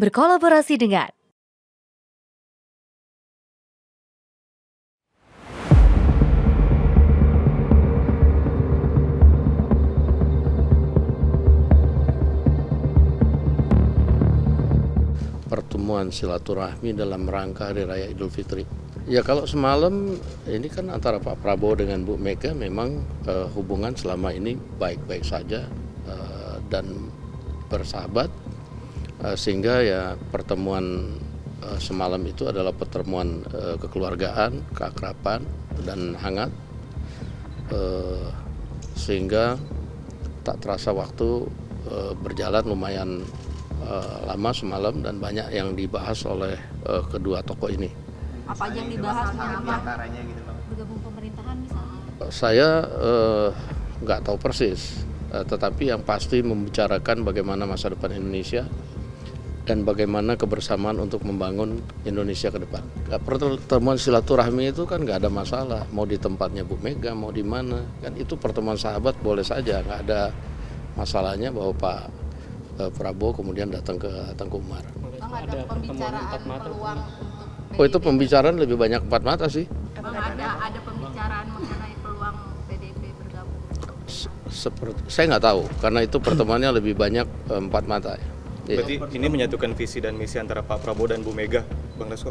berkolaborasi dengan pertemuan silaturahmi dalam rangka Hari Raya Idul Fitri. Ya kalau semalam ini kan antara Pak Prabowo dengan Bu Mega memang hubungan selama ini baik-baik saja dan bersahabat sehingga ya pertemuan semalam itu adalah pertemuan kekeluargaan, keakraban dan hangat sehingga tak terasa waktu berjalan lumayan lama semalam dan banyak yang dibahas oleh kedua tokoh ini. Apa aja yang dibahas antaranya gitu Bang? Bergabung pemerintahan misalnya? Saya nggak tahu persis, tetapi yang pasti membicarakan bagaimana masa depan Indonesia dan bagaimana kebersamaan untuk membangun Indonesia ke depan. Pertemuan silaturahmi itu kan nggak ada masalah, mau di tempatnya Bu Mega, mau di mana, kan itu pertemuan sahabat boleh saja, nggak ada masalahnya bahwa Pak Prabowo kemudian datang ke Tengku Umar. Bang, ada pembicaraan peluang untuk Oh itu pembicaraan lebih banyak empat mata sih. Bang, ada pembicaraan mengenai peluang PDIP bergabung? Saya nggak tahu karena itu pertemuannya lebih banyak empat mata. Berarti ini menyatukan visi dan misi antara Pak Prabowo dan Bu Mega, Bang Dasko?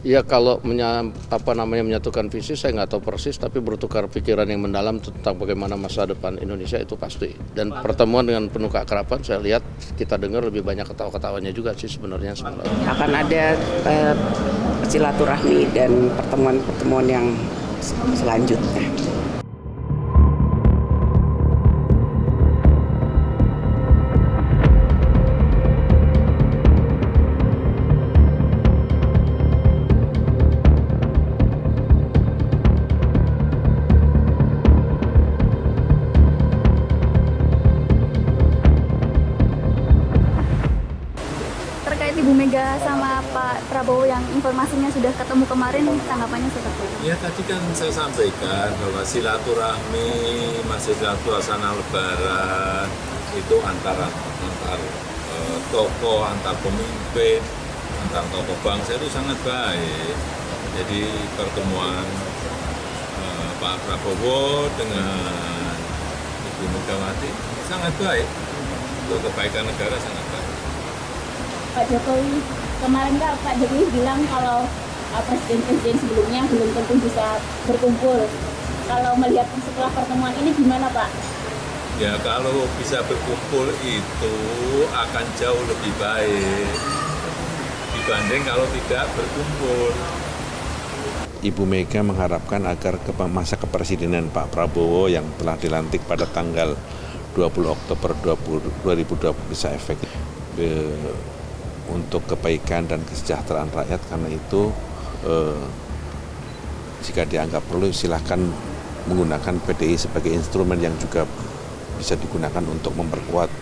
Ya kalau menyatukan visi saya nggak tahu persis, tapi bertukar pikiran yang mendalam tentang bagaimana masa depan Indonesia itu pasti. Dan pertemuan dengan penuh keakraban saya lihat kita dengar lebih banyak ketawa-ketawanya juga sih sebenarnya semalam. Akan ada silaturahmi dan pertemuan-pertemuan yang selanjutnya. Terkait Ibu Mega sama Pak Prabowo yang informasinya sudah ketemu kemarin, tanggapannya seperti apa? Ya tadi kan saya sampaikan bahwa silaturahmi masih dalam suasana Lebaran itu antar tokoh, antar pemimpin, antar tokoh bangsa itu sangat baik. Jadi pertemuan Pak Prabowo dengan Ibu Megawati sangat baik untuk kebaikan negara sangat baik. Pak Jokowi, kemarin Pak Jokowi bilang kalau presiden-presiden sebelumnya belum tentu bisa berkumpul. Kalau melihat setelah pertemuan ini gimana Pak? Ya kalau bisa berkumpul itu akan jauh lebih baik dibanding kalau tidak berkumpul. Ibu Mega mengharapkan agar masa kepresidenan Pak Prabowo yang telah dilantik pada tanggal 20 Oktober 2020 bisa efektif untuk kebaikan dan kesejahteraan rakyat. Karena itu jika dianggap perlu silahkan menggunakan PDI sebagai instrumen yang juga bisa digunakan untuk memperkuat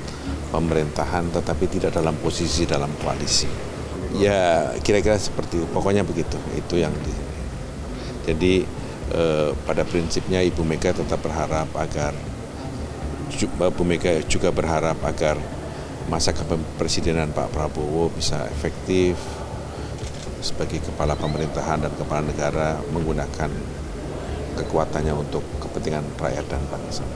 pemerintahan tetapi tidak dalam posisi dalam koalisi. Ya kira-kira seperti itu, pokoknya begitu, itu yang jadi pada prinsipnya Ibu Mega tetap berharap agar Bu Mega juga berharap agar masa kepemimpinan Pak Prabowo bisa efektif sebagai kepala pemerintahan dan kepala negara menggunakan kekuatannya untuk kepentingan rakyat dan bangsa.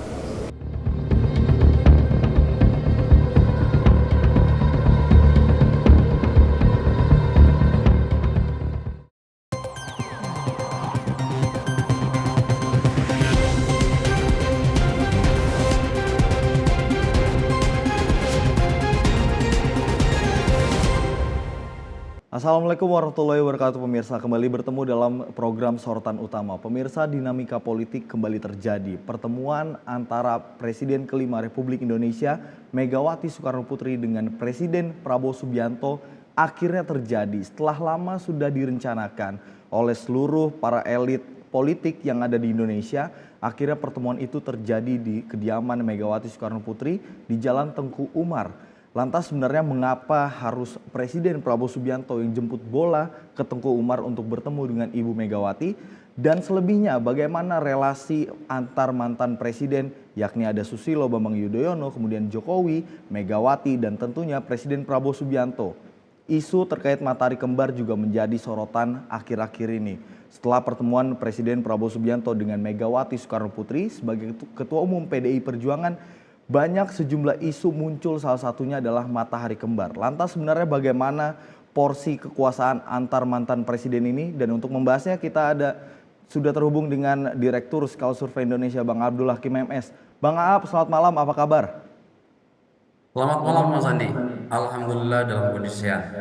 Assalamualaikum warahmatullahi wabarakatuh pemirsa, kembali bertemu dalam program Sorotan Utama. Pemirsa, dinamika politik kembali terjadi. Pertemuan antara Presiden kelima Republik Indonesia Megawati Soekarno Putri dengan Presiden Prabowo Subianto akhirnya terjadi setelah lama sudah direncanakan oleh seluruh para elit politik yang ada di Indonesia. Akhirnya pertemuan itu terjadi di kediaman Megawati Soekarno Putri di Jalan Tengku Umar. Lantas sebenarnya mengapa harus Presiden Prabowo Subianto yang jemput bola ke Tengku Umar untuk bertemu dengan Ibu Megawati? Dan selebihnya bagaimana relasi antar mantan presiden, yakni ada Susilo Bambang Yudhoyono, kemudian Jokowi, Megawati, dan tentunya Presiden Prabowo Subianto. isu terkait matahari kembar juga menjadi sorotan akhir-akhir ini. Setelah pertemuan Presiden Prabowo Subianto dengan Megawati Soekarno Putri sebagai Ketua Umum PDI Perjuangan, banyak sejumlah isu muncul, salah satunya adalah matahari kembar. Lantas sebenarnya bagaimana porsi kekuasaan antar mantan presiden ini? Dan untuk membahasnya kita sudah terhubung dengan Direktur Skala Survei Indonesia, Bang Abdul Hakim MS. Bang Aap, selamat malam, apa kabar? Selamat malam Mas Andi. Alhamdulillah dalam kondisi sehat.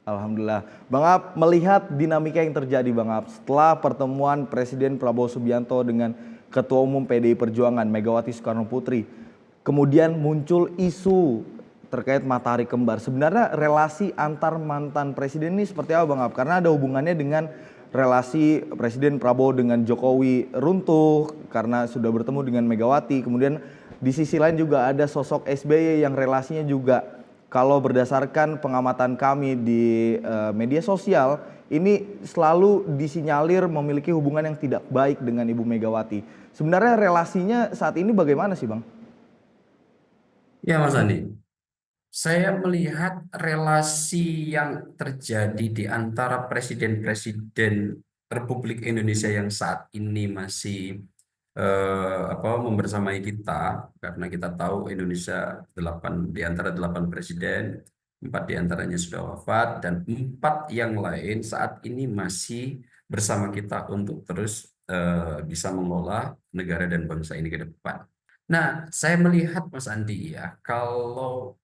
Alhamdulillah. Bang Aap, melihat dinamika yang terjadi Bang Aap setelah pertemuan Presiden Prabowo Subianto dengan Ketua Umum PDI Perjuangan Megawati Soekarno Putri, kemudian muncul isu terkait matahari kembar. Sebenarnya relasi antar mantan presiden ini seperti apa Bang Aap? Karena ada hubungannya dengan relasi Presiden Prabowo dengan Jokowi runtuh karena sudah bertemu dengan Megawati. Kemudian di sisi lain juga ada sosok SBY yang relasinya juga, kalau berdasarkan pengamatan kami di media sosial, ini selalu disinyalir memiliki hubungan yang tidak baik dengan Ibu Megawati. Sebenarnya relasinya saat ini bagaimana sih Bang? Ya Mas Andi, saya melihat relasi yang terjadi di antara presiden-presiden Republik Indonesia yang saat ini masih membersamai kita, karena kita tahu Indonesia di antara 8 presiden, 4 diantaranya sudah wafat dan 4 yang lain saat ini masih bersama kita untuk terus bisa mengolah negara dan bangsa ini ke depan. Nah, saya melihat Mas Andi ya, kalau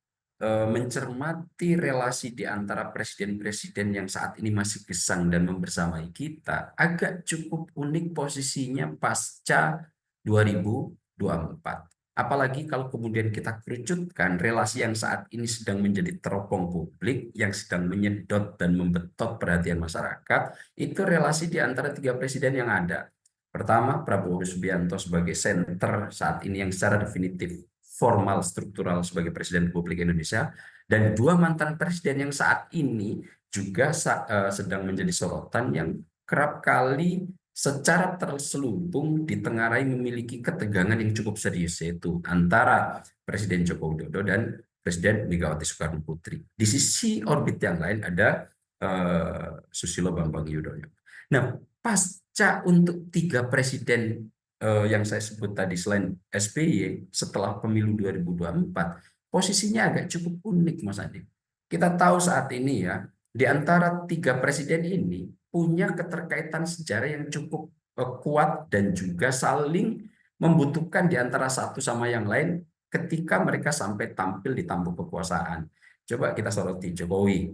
mencermati relasi di antara presiden-presiden yang saat ini masih gesang dan membersamai kita, agak cukup unik posisinya pasca 2024. Apalagi kalau kemudian kita kerucutkan relasi yang saat ini sedang menjadi teropong publik, yang sedang menyedot dan membetot perhatian masyarakat, itu relasi di antara 3 presiden yang ada. Pertama, Prabowo Subianto sebagai senter saat ini yang secara definitif formal struktural sebagai Presiden Republik Indonesia, dan 2 mantan presiden yang saat ini juga sedang menjadi sorotan yang kerap kali secara terselubung ditengarai memiliki ketegangan yang cukup serius, yaitu antara Presiden Joko Widodo dan Presiden Megawati Soekarno Putri. Di sisi orbit yang lain ada Susilo Bambang Yudhoyono. Nah, pasca untuk 3 presiden yang saya sebut tadi selain SBY setelah pemilu 2024, posisinya agak cukup unik Mas Andi. Kita tahu saat ini ya, di antara 3 presiden ini punya keterkaitan sejarah yang cukup kuat dan juga saling membutuhkan di antara satu sama yang lain ketika mereka sampai tampil di tampuk kekuasaan. Coba kita soroti Jokowi.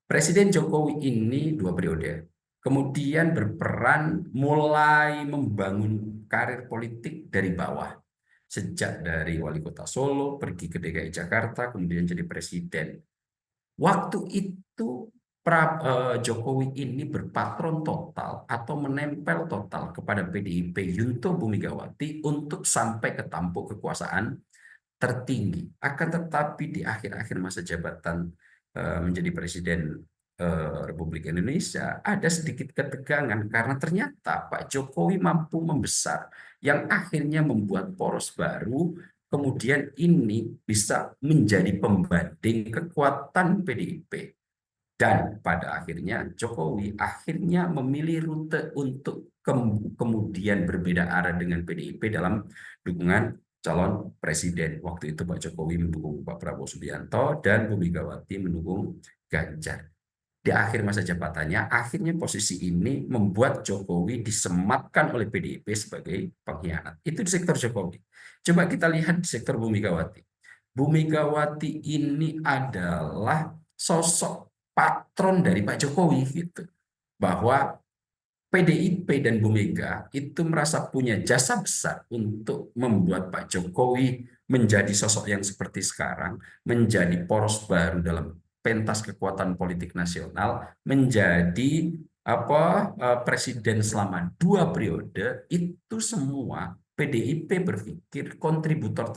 Presiden Jokowi ini 2 periode. Kemudian berperan mulai membangun karir politik dari bawah. Sejak dari wali kota Solo, pergi ke DKI Jakarta, kemudian jadi presiden. Waktu itu Jokowi ini berpatron total atau menempel total kepada PDIP Yunto Bu Megawati untuk sampai ke tampuk kekuasaan tertinggi. Akan tetapi di akhir-akhir masa jabatan menjadi presiden Republik Indonesia ada sedikit ketegangan karena ternyata Pak Jokowi mampu membesar yang akhirnya membuat poros baru, kemudian ini bisa menjadi pembanding kekuatan PDIP. Dan pada akhirnya Jokowi akhirnya memilih rute untuk kemudian berbeda arah dengan PDIP dalam dukungan calon presiden. Waktu itu Pak Jokowi mendukung Pak Prabowo Subianto dan Bu Megawati mendukung Ganjar. Di akhir masa jabatannya, akhirnya posisi ini membuat Jokowi disematkan oleh PDIP sebagai pengkhianat. Itu di sektor Jokowi. Coba kita lihat di sektor Bu Megawati. Bu Megawati ini adalah sosok patron dari Pak Jokowi gitu. Bahwa PDIP dan Bu Mega itu merasa punya jasa besar untuk membuat Pak Jokowi menjadi sosok yang seperti sekarang, menjadi poros baru dalam pentas kekuatan politik nasional, menjadi presiden selama 2 periode. Itu semua PDIP berpikir kontributor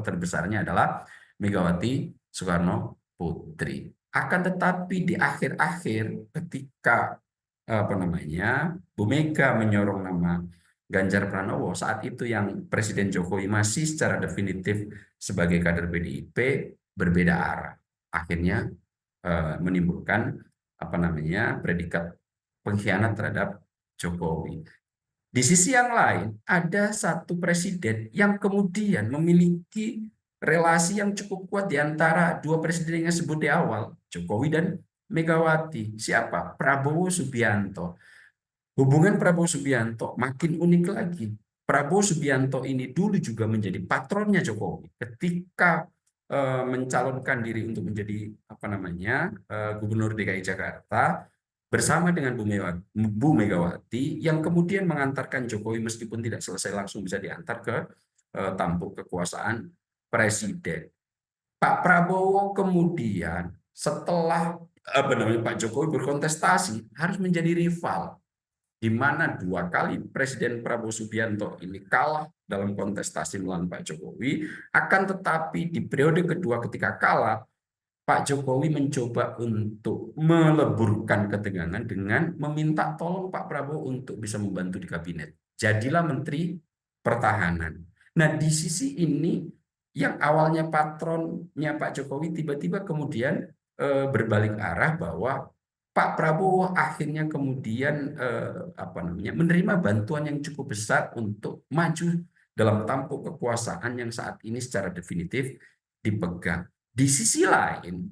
terbesarnya adalah Megawati Soekarno Putri. Akan tetapi di akhir-akhir ketika Bu Mega menyorong nama Ganjar Pranowo, saat itu yang Presiden Jokowi masih secara definitif sebagai kader PDIP, berbeda arah. Akhirnya menimbulkan predikat pengkhianat terhadap Jokowi. Di sisi yang lain, ada satu presiden yang kemudian memiliki relasi yang cukup kuat di antara dua presiden yang sebut di awal, Jokowi dan Megawati. Siapa? Prabowo Subianto. Hubungan Prabowo Subianto makin unik lagi. Prabowo Subianto ini dulu juga menjadi patronnya Jokowi ketika mencalonkan diri untuk menjadi Gubernur DKI Jakarta bersama dengan Bu Megawati yang kemudian mengantarkan Jokowi meskipun tidak selesai langsung bisa diantar ke tampuk kekuasaan presiden. Pak Prabowo kemudian setelah Pak Jokowi berkontestasi harus menjadi rival, di mana 2 kali Presiden Prabowo Subianto ini kalah dalam kontestasi melawan Pak Jokowi. Akan tetapi di periode kedua ketika kalah, Pak Jokowi mencoba untuk meleburkan ketegangan dengan meminta tolong Pak Prabowo untuk bisa membantu di kabinet. Jadilah Menteri Pertahanan. Nah, di sisi ini yang awalnya patronnya Pak Jokowi tiba-tiba kemudian berbalik arah bahwa Pak Prabowo akhirnya kemudian menerima bantuan yang cukup besar untuk maju dalam tampuk kekuasaan yang saat ini secara definitif dipegang. Di sisi lain,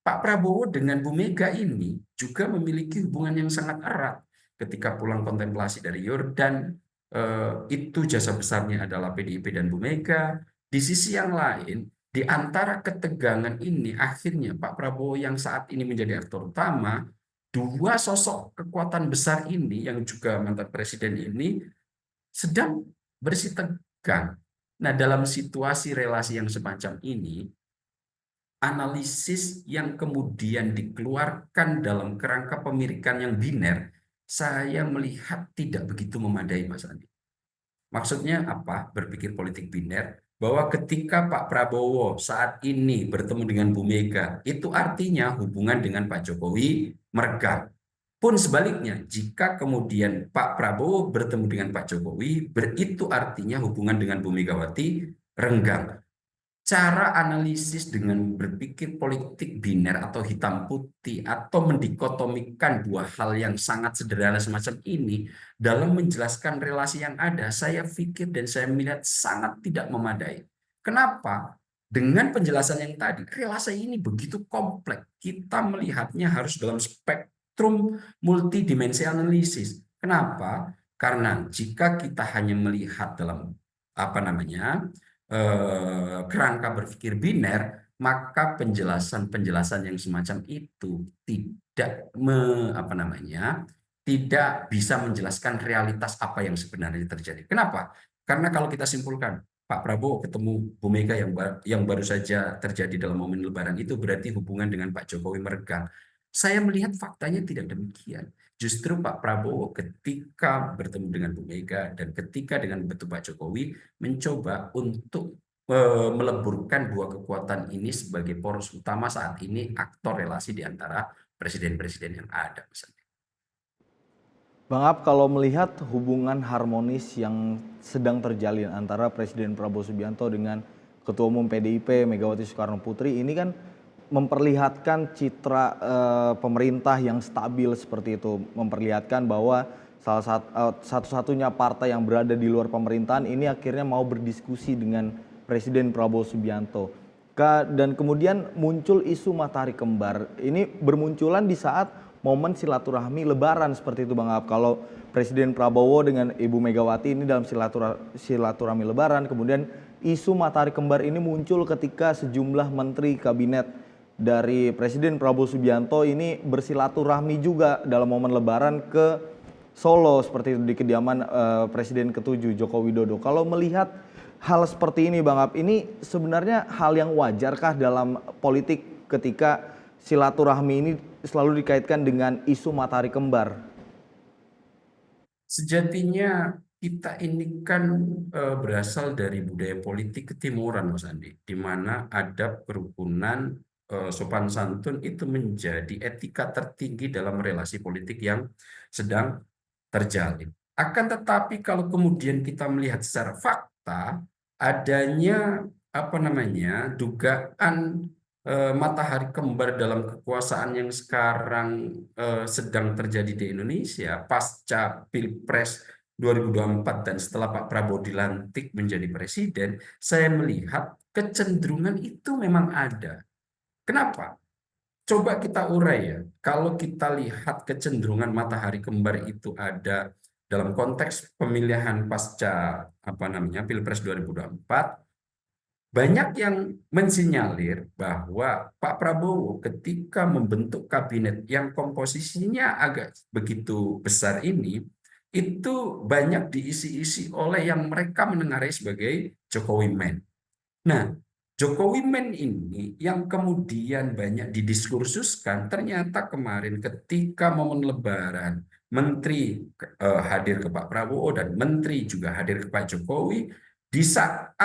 Pak Prabowo dengan Bu Mega ini juga memiliki hubungan yang sangat erat. Ketika pulang kontemplasi dari Yordan, itu jasa besarnya adalah PDIP dan Bu Mega. Di sisi yang lain, di antara ketegangan ini, akhirnya Pak Prabowo yang saat ini menjadi aktor utama, 2 sosok kekuatan besar ini yang juga mantan presiden ini sedang bersitegang. Nah, dalam situasi relasi yang semacam ini, analisis yang kemudian dikeluarkan dalam kerangka pemilikan yang biner, saya melihat tidak begitu memadai, Mas Andi. Maksudnya apa? Berpikir politik biner, bahwa ketika Pak Prabowo saat ini bertemu dengan Bu Mega, itu artinya hubungan dengan Pak Jokowi merenggang. Pun sebaliknya, jika kemudian Pak Prabowo bertemu dengan Pak Jokowi, itu artinya hubungan dengan Bu Megawati renggang. Cara analisis dengan berpikir politik biner atau hitam putih atau mendikotomikan 2 hal yang sangat sederhana semacam ini dalam menjelaskan relasi yang ada, saya pikir dan saya melihat sangat tidak memadai. Kenapa? Dengan penjelasan yang tadi, relasi ini begitu kompleks. Kita melihatnya harus dalam spektrum multidimensi analisis. Kenapa? Karena jika kita hanya melihat dalam kerangka berpikir biner, maka penjelasan-penjelasan yang semacam itu tidak bisa menjelaskan realitas apa yang sebenarnya terjadi. Kenapa? Karena kalau kita simpulkan Pak Prabowo ketemu Bu Mega yang baru saja terjadi dalam momen Lebaran itu berarti hubungan dengan Pak Jokowi merenggang. Saya melihat faktanya tidak demikian. Justru Pak Prabowo ketika bertemu dengan Bu Mega dan ketika dengan Pak Jokowi mencoba untuk meleburkan 2 kekuatan ini sebagai poros utama saat ini aktor relasi di antara presiden-presiden yang ada. Bang Ab, kalau melihat hubungan harmonis yang sedang terjalin antara Presiden Prabowo Subianto dengan Ketua Umum PDIP Megawati Soekarno Putri ini kan memperlihatkan citra pemerintah yang stabil seperti itu, memperlihatkan bahwa satu-satunya partai yang berada di luar pemerintahan ini akhirnya mau berdiskusi dengan Presiden Prabowo Subianto. Dan kemudian muncul isu matahari kembar. Ini bermunculan di saat momen silaturahmi Lebaran seperti itu, Bang Ab. Kalau Presiden Prabowo dengan Ibu Megawati ini dalam silaturahmi Lebaran, kemudian isu matahari kembar ini muncul ketika sejumlah menteri kabinet dari Presiden Prabowo Subianto ini bersilaturahmi juga dalam momen Lebaran ke Solo seperti itu di kediaman Presiden ke-7 Joko Widodo. Kalau melihat hal seperti ini, Bang Ab, ini sebenarnya hal yang wajarkah dalam politik ketika silaturahmi ini selalu dikaitkan dengan isu matahari kembar? Sejatinya kita ini kan berasal dari budaya politik ketimuran, Mas Andi, di mana adab, kerukunan, sopan santun itu menjadi etika tertinggi dalam relasi politik yang sedang terjalin. Akan tetapi kalau kemudian kita melihat secara fakta adanya dugaan matahari kembar dalam kekuasaan yang sekarang sedang terjadi di Indonesia pasca Pilpres 2024 dan setelah Pak Prabowo dilantik menjadi presiden, saya melihat kecenderungan itu memang ada. Kenapa? Coba kita urai ya. Kalau kita lihat kecenderungan matahari kembar itu ada dalam konteks pemilihan pasca Pilpres 2024, banyak yang mensinyalir bahwa Pak Prabowo ketika membentuk kabinet yang komposisinya agak begitu besar ini, itu banyak diisi-isi oleh yang mereka menengarai sebagai Jokowi Man. Nah, Jokowi Man ini yang kemudian banyak didiskursuskan, ternyata kemarin ketika momen Lebaran, Menteri hadir ke Pak Prabowo dan Menteri juga hadir ke Pak Jokowi, di saat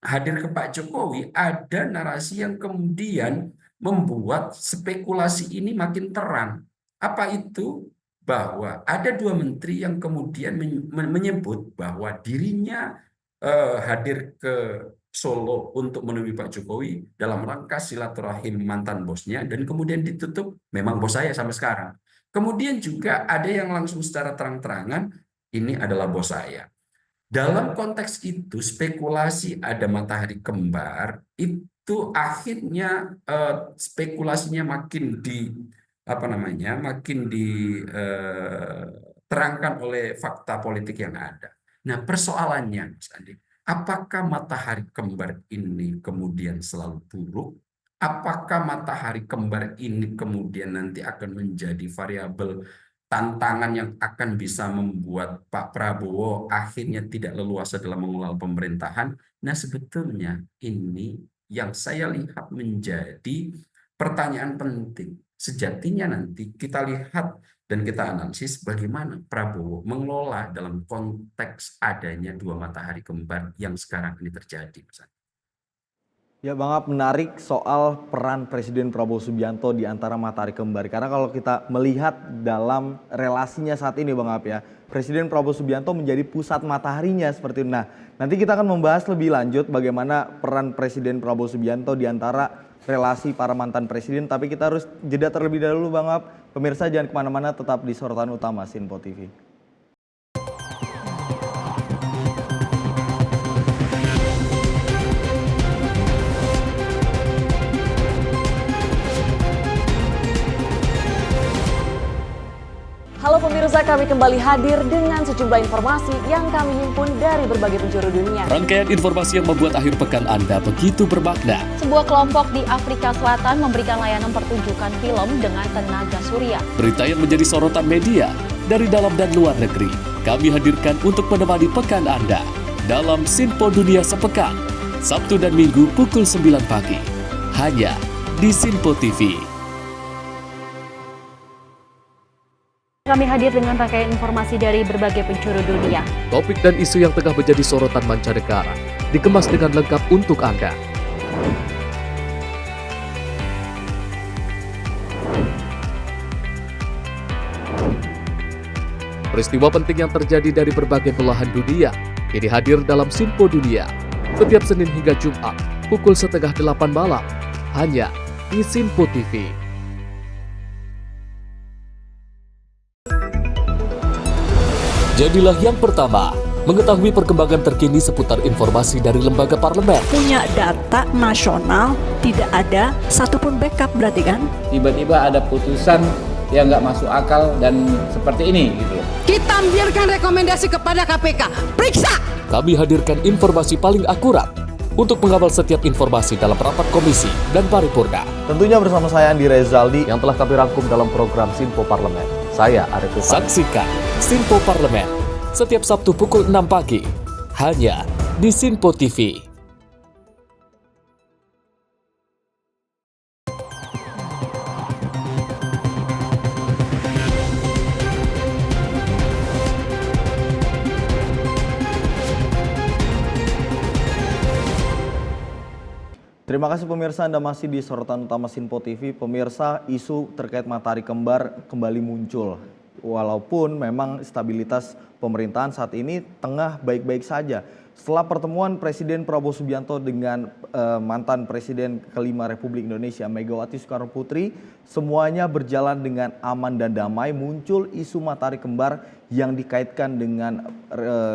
hadir ke Pak Jokowi ada narasi yang kemudian membuat spekulasi ini makin terang. Apa itu? Bahwa ada dua menteri yang kemudian menyebut bahwa dirinya hadir ke Solo untuk menemui Pak Jokowi dalam rangka silaturahim mantan bosnya, dan kemudian ditutup memang bos saya sampai sekarang. Kemudian juga ada yang langsung secara terang-terangan ini adalah bos saya. Dalam konteks itu spekulasi ada matahari kembar itu akhirnya spekulasinya makin diterangkan oleh fakta politik yang ada. Nah, persoalannya Mas Andi, apakah matahari kembar ini kemudian selalu buruk? Apakah matahari kembar ini kemudian nanti akan menjadi variabel tantangan yang akan bisa membuat Pak Prabowo akhirnya tidak leluasa dalam mengelola pemerintahan? Nah, sebetulnya ini yang saya lihat menjadi pertanyaan penting. Sejatinya nanti kita lihat dan kita analisis bagaimana Prabowo mengelola dalam konteks adanya dua matahari kembar yang sekarang ini terjadi. Ya Bang Ab, menarik soal peran Presiden Prabowo Subianto di antara matahari kembar. Karena kalau kita melihat dalam relasinya saat ini Bang Ab ya, Presiden Prabowo Subianto menjadi pusat mataharinya seperti itu. Nah, nanti kita akan membahas lebih lanjut bagaimana peran Presiden Prabowo Subianto di antara relasi para mantan presiden. Tapi kita harus jeda terlebih dahulu Bang Ab. Pemirsa jangan kemana-mana, tetap di Sorotan Utama Sinpo TV. Halo pemirsa, kami kembali hadir dengan sejumlah informasi yang kami himpun dari berbagai penjuru dunia. Rangkaian informasi yang membuat akhir pekan Anda begitu bermakna. Sebuah kelompok di Afrika Selatan memberikan layanan pertunjukan film dengan tenaga surya. Berita yang menjadi sorotan media dari dalam dan luar negeri, kami hadirkan untuk menemani pekan Anda dalam Sinpo Dunia Sepekan, Sabtu dan Minggu pukul 9 pagi, hanya di Sinpo TV. Kami hadir dengan rangkaian informasi dari berbagai penjuru dunia. Topik dan isu yang tengah menjadi sorotan mancanegara dikemas dengan lengkap untuk Anda. Peristiwa penting yang terjadi dari berbagai belahan dunia ini hadir dalam Sinpo Dunia setiap Senin hingga Jumat pukul 7:30 malam hanya di Sinpo TV. Jadilah yang pertama mengetahui perkembangan terkini seputar informasi dari lembaga parlemen. Punya data nasional, tidak ada satupun backup berarti kan? Tiba-tiba ada putusan yang nggak masuk akal dan seperti ini gitu. Kita ambilkan rekomendasi kepada KPK, periksa! Kami hadirkan informasi paling akurat untuk mengawal setiap informasi dalam rapat komisi dan paripurna. Tentunya bersama saya Andi Rezaldi yang telah kami rangkum dalam program Sinpo Parlemen. Saya Arif Rifani. Saksikan Sinpo Parlemen setiap Sabtu pukul 6 pagi hanya di Sinpo TV. Terima kasih pemirsa, Anda masih di Sorotan Utama Sinpo TV. Pemirsa, isu terkait matahari kembar kembali muncul. Walaupun memang stabilitas pemerintahan saat ini tengah baik-baik saja. Setelah pertemuan Presiden Prabowo Subianto dengan mantan Presiden kelima Republik Indonesia Megawati Soekarno Putri, semuanya berjalan dengan aman dan damai. Muncul isu matahari kembar yang dikaitkan dengan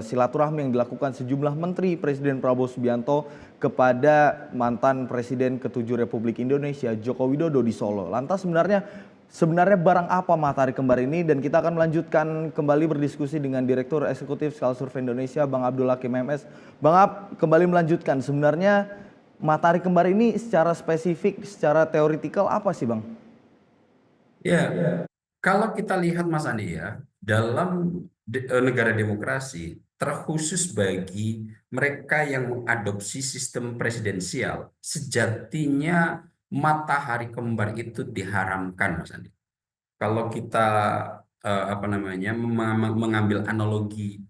silaturahmi yang dilakukan sejumlah menteri Presiden Prabowo Subianto kepada mantan Presiden ke-7 Republik Indonesia Joko Widodo di Solo. Lantas sebenarnya barang apa matahari kembar ini, dan kita akan melanjutkan kembali berdiskusi dengan Direktur Eksekutif Skala Survei Indonesia Bang Abdul Hakim MS. Bang Ab, kembali melanjutkan, sebenarnya matahari kembar ini secara spesifik, secara teoritikal apa sih Bang? Ya, kalau kita lihat Mas Andi ya, dalam negara demokrasi, terkhusus bagi mereka yang mengadopsi sistem presidensial, sejatinya matahari kembar itu diharamkan, Mas Andi. Kalau kita mengambil analogi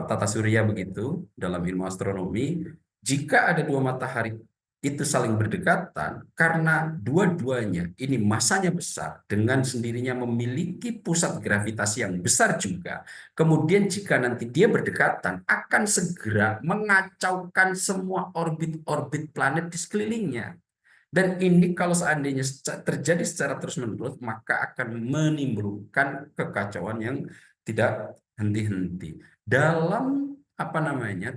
tata surya begitu dalam ilmu astronomi, jika ada dua matahari itu saling berdekatan, karena dua-duanya ini masanya besar, dengan sendirinya memiliki pusat gravitasi yang besar juga. Kemudian jika nanti dia berdekatan, akan segera mengacaukan semua orbit-orbit planet di sekelilingnya. Dan ini kalau seandainya terjadi secara terus-menerus, maka akan menimbulkan kekacauan yang tidak henti-henti. Dalam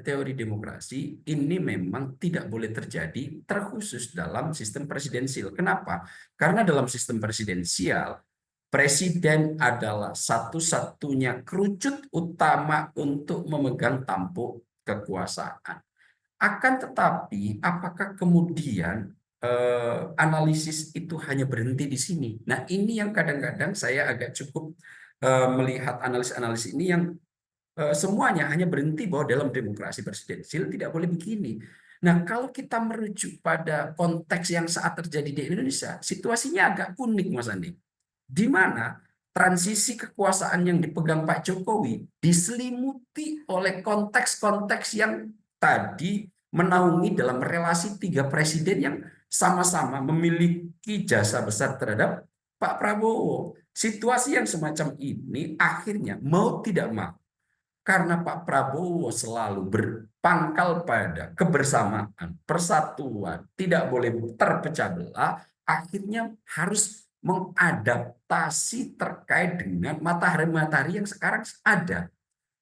teori demokrasi ini memang tidak boleh terjadi, terkhusus dalam sistem presidensial. Kenapa? Karena dalam sistem presidensial, presiden adalah satu-satunya kerucut utama untuk memegang tampuk kekuasaan. Akan tetapi, apakah kemudian analisis itu hanya berhenti di sini? Nah, ini yang kadang-kadang saya agak cukup melihat analisis-analisis ini yang semuanya hanya berhenti bahwa dalam demokrasi presidensial tidak boleh begini. Nah, kalau kita merujuk pada konteks yang saat terjadi di Indonesia, situasinya agak unik, Mas Andi. Di mana transisi kekuasaan yang dipegang Pak Jokowi diselimuti oleh konteks-konteks yang tadi menaungi dalam relasi tiga presiden yang sama-sama memiliki jasa besar terhadap Pak Prabowo. Situasi yang semacam ini akhirnya mau tidak mau, karena Pak Prabowo selalu berpangkal pada kebersamaan, persatuan, tidak boleh terpecah belah, akhirnya harus mengadaptasi terkait dengan matahari-matahari yang sekarang ada.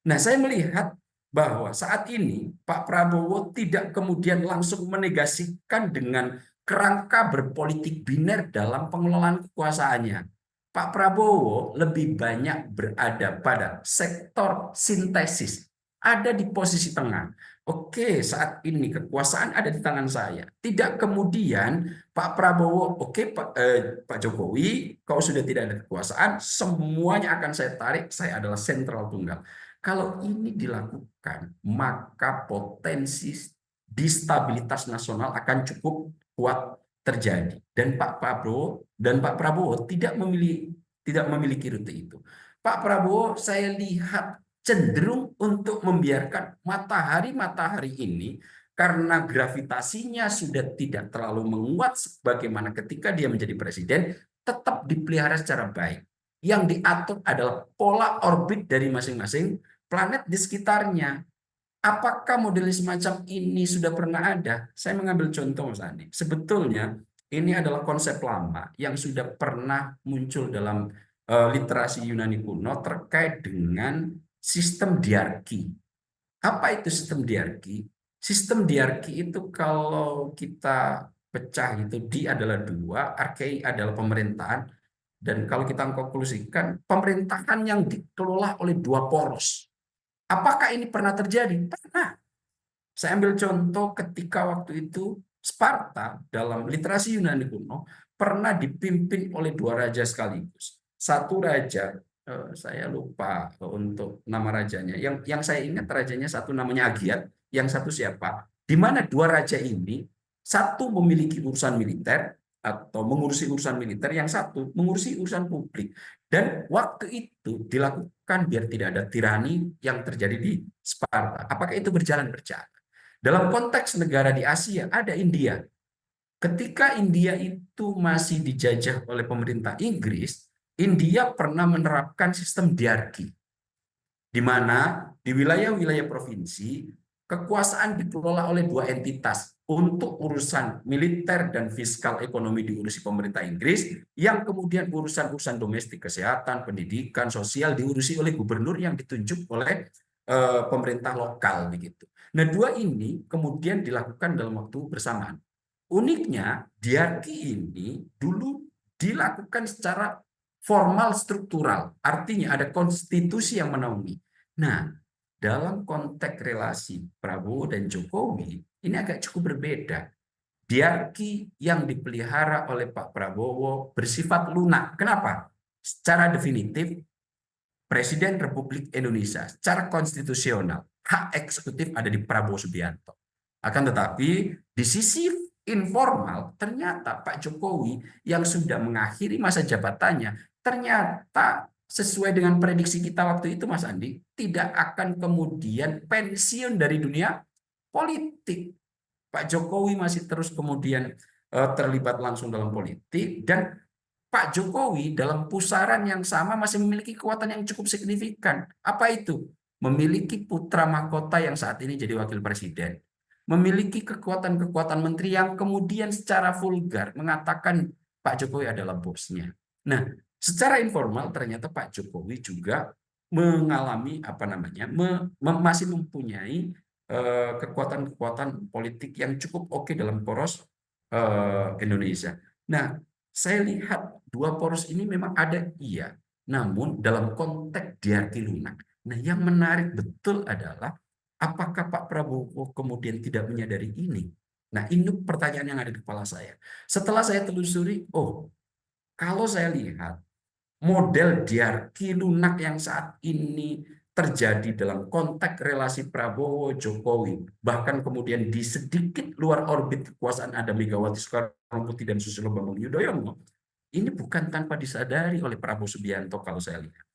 Nah, saya melihat bahwa saat ini Pak Prabowo tidak kemudian langsung menegasikan dengan kerangka berpolitik biner dalam pengelolaan kekuasaannya. Pak Prabowo lebih banyak berada pada sektor sintesis, ada di posisi tengah. Oke, saat ini kekuasaan ada di tangan saya. Tidak kemudian Pak Prabowo, Pak Jokowi, kau sudah tidak ada kekuasaan, semuanya akan saya tarik, saya adalah sentral tunggal. Kalau ini dilakukan, maka potensi distabilitas nasional akan cukup kuat terjadi, dan Pak Prabowo tidak memiliki rute itu. Pak Prabowo saya lihat cenderung untuk membiarkan matahari ini, karena gravitasinya sudah tidak terlalu menguat sebagaimana ketika dia menjadi presiden, tetap dipelihara secara baik. Yang diatur adalah pola orbit dari masing-masing planet di sekitarnya. Apakah model semacam ini sudah pernah ada? Saya mengambil contoh, Mas Andi. Sebetulnya ini adalah konsep lama yang sudah pernah muncul dalam literasi Yunani kuno terkait dengan sistem diarki. Apa itu sistem diarki? Sistem diarki itu kalau kita pecah itu, di adalah dua, arkei adalah pemerintahan, dan kalau kita konklusikan pemerintahan yang dikelola oleh dua poros. Apakah ini pernah terjadi? Pernah. Saya ambil contoh ketika waktu itu Sparta dalam literasi Yunani kuno pernah dipimpin oleh dua raja sekaligus. Satu raja, saya lupa untuk nama rajanya. Yang saya ingat rajanya satu namanya Agiat, yang satu siapa? Di mana dua raja ini, satu memiliki urusan militer atau mengurusi urusan militer, yang satu mengurusi urusan publik. Dan waktu itu dilakukan biar tidak ada tirani yang terjadi di Sparta. Apakah itu berjalan? Dalam konteks negara di Asia, ada India. Ketika India itu masih dijajah oleh pemerintah Inggris, India pernah menerapkan sistem diarki. di mana di wilayah-wilayah provinsi kekuasaan dikelola oleh dua entitas. Untuk urusan militer dan fiskal ekonomi diurusi pemerintah Inggris, yang kemudian urusan-urusan domestik, kesehatan, pendidikan, sosial diurusi oleh gubernur yang ditunjuk oleh pemerintah lokal begitu. Nah, dua ini kemudian dilakukan dalam waktu bersamaan. Uniknya, diarki ini dulu dilakukan secara formal struktural, artinya ada konstitusi yang menaungi. Nah, dalam konteks relasi Prabowo dan Jokowi, ini agak cukup berbeda. Diarki yang dipelihara oleh Pak Prabowo bersifat lunak. Kenapa? Secara definitif, Presiden Republik Indonesia secara konstitusional, hak eksekutif ada di Prabowo Subianto. Akan tetapi, di sisi informal, ternyata Pak Jokowi yang sudah mengakhiri masa jabatannya, ternyata sesuai dengan prediksi kita waktu itu, Mas Andi, tidak akan kemudian pensiun dari dunia politik. Pak Jokowi masih terus kemudian terlibat langsung dalam politik, dan Pak Jokowi dalam pusaran yang sama masih memiliki kekuatan yang cukup signifikan. Apa itu? Memiliki putra mahkota yang saat ini jadi wakil presiden. Memiliki kekuatan-kekuatan menteri yang kemudian secara vulgar mengatakan Pak Jokowi adalah bosnya. Nah, secara informal ternyata Pak Jokowi juga mengalami masih mempunyai kekuatan-kekuatan politik yang cukup oke dalam poros Indonesia. Nah, saya lihat dua poros ini memang ada, iya, namun dalam konteks diarki lunak. Nah, yang menarik betul adalah apakah Pak Prabowo kemudian tidak menyadari ini? Nah, ini pertanyaan yang ada di kepala saya. Setelah saya telusuri, kalau saya lihat model diarki lunak yang saat ini terjadi dalam konteks relasi Prabowo-Jokowi, bahkan kemudian di sedikit luar orbit kekuasaan ada Megawati Soekarno-Putri dan Susilo Bambang Yudhoyono, ini bukan tanpa disadari oleh Prabowo Subianto kalau saya lihat.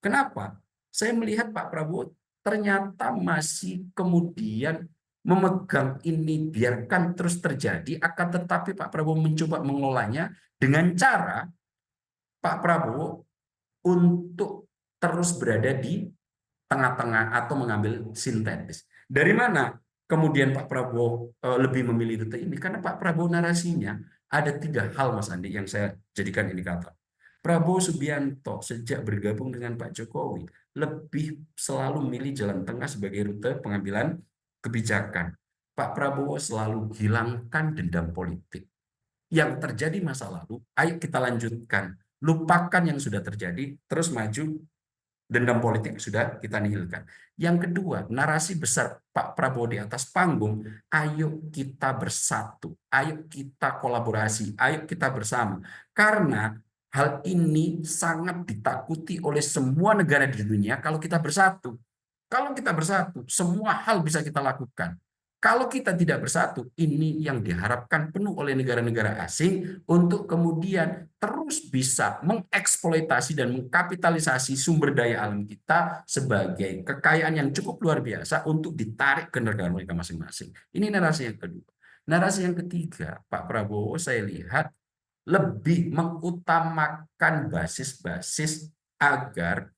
Kenapa? Saya melihat Pak Prabowo ternyata masih kemudian memegang ini, biarkan terus terjadi, akan tetapi Pak Prabowo mencoba mengelolanya dengan cara Pak Prabowo untuk terus berada di tengah-tengah atau mengambil sintetis. Dari mana kemudian Pak Prabowo lebih memilih rute ini? Karena Pak Prabowo narasinya ada 3 hal, Mas Andi, yang saya jadikan indikator. Prabowo Subianto sejak bergabung dengan Pak Jokowi lebih selalu memilih jalan tengah sebagai rute pengambilan kebijakan. Pak Prabowo selalu hilangkan dendam politik. Yang terjadi masa lalu, ayo kita lanjutkan. Lupakan yang sudah terjadi, terus maju, dendam politik sudah kita nihilkan. Yang kedua, narasi besar Pak Prabowo di atas panggung, ayo kita bersatu, ayo kita kolaborasi, ayo kita bersama. Karena hal ini sangat ditakuti oleh semua negara di dunia kalau kita bersatu. Kalau kita bersatu, semua hal bisa kita lakukan. Kalau kita tidak bersatu, ini yang diharapkan penuh oleh negara-negara asing untuk kemudian terus bisa mengeksploitasi dan mengkapitalisasi sumber daya alam kita sebagai kekayaan yang cukup luar biasa untuk ditarik ke negara mereka masing-masing. Ini narasi yang kedua. Narasi yang ketiga, Pak Prabowo saya lihat lebih mengutamakan basis-basis agar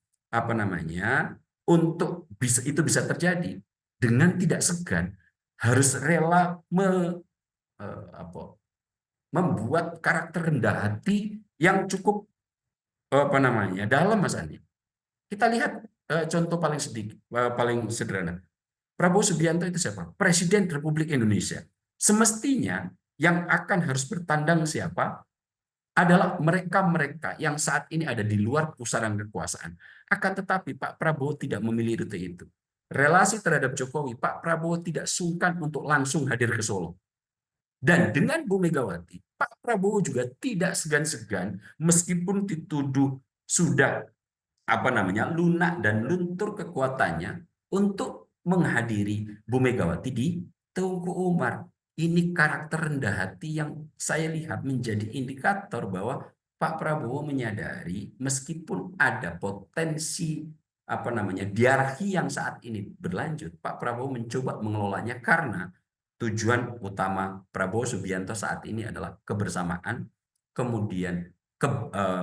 untuk itu bisa terjadi dengan tidak segan harus rela membuat karakter rendah hati yang cukup dalam, Mas Andi. Kita lihat contoh paling sederhana. Prabowo Subianto itu siapa? Presiden Republik Indonesia. Semestinya yang akan harus bertandang siapa? Adalah mereka-mereka yang saat ini ada di luar pusaran kekuasaan. Akan tetapi Pak Prabowo tidak memilih rute itu. Relasi terhadap Jokowi, Pak Prabowo tidak sungkan untuk langsung hadir ke Solo. Dan dengan Bu Megawati, Pak Prabowo juga tidak segan-segan meskipun dituduh sudah lunak dan luntur kekuatannya untuk menghadiri Bu Megawati di Teguh Umar. Ini karakter rendah hati yang saya lihat menjadi indikator bahwa Pak Prabowo menyadari meskipun ada potensi diarki yang saat ini berlanjut, Pak Prabowo mencoba mengelolanya karena tujuan utama Prabowo Subianto saat ini adalah kebersamaan, kemudian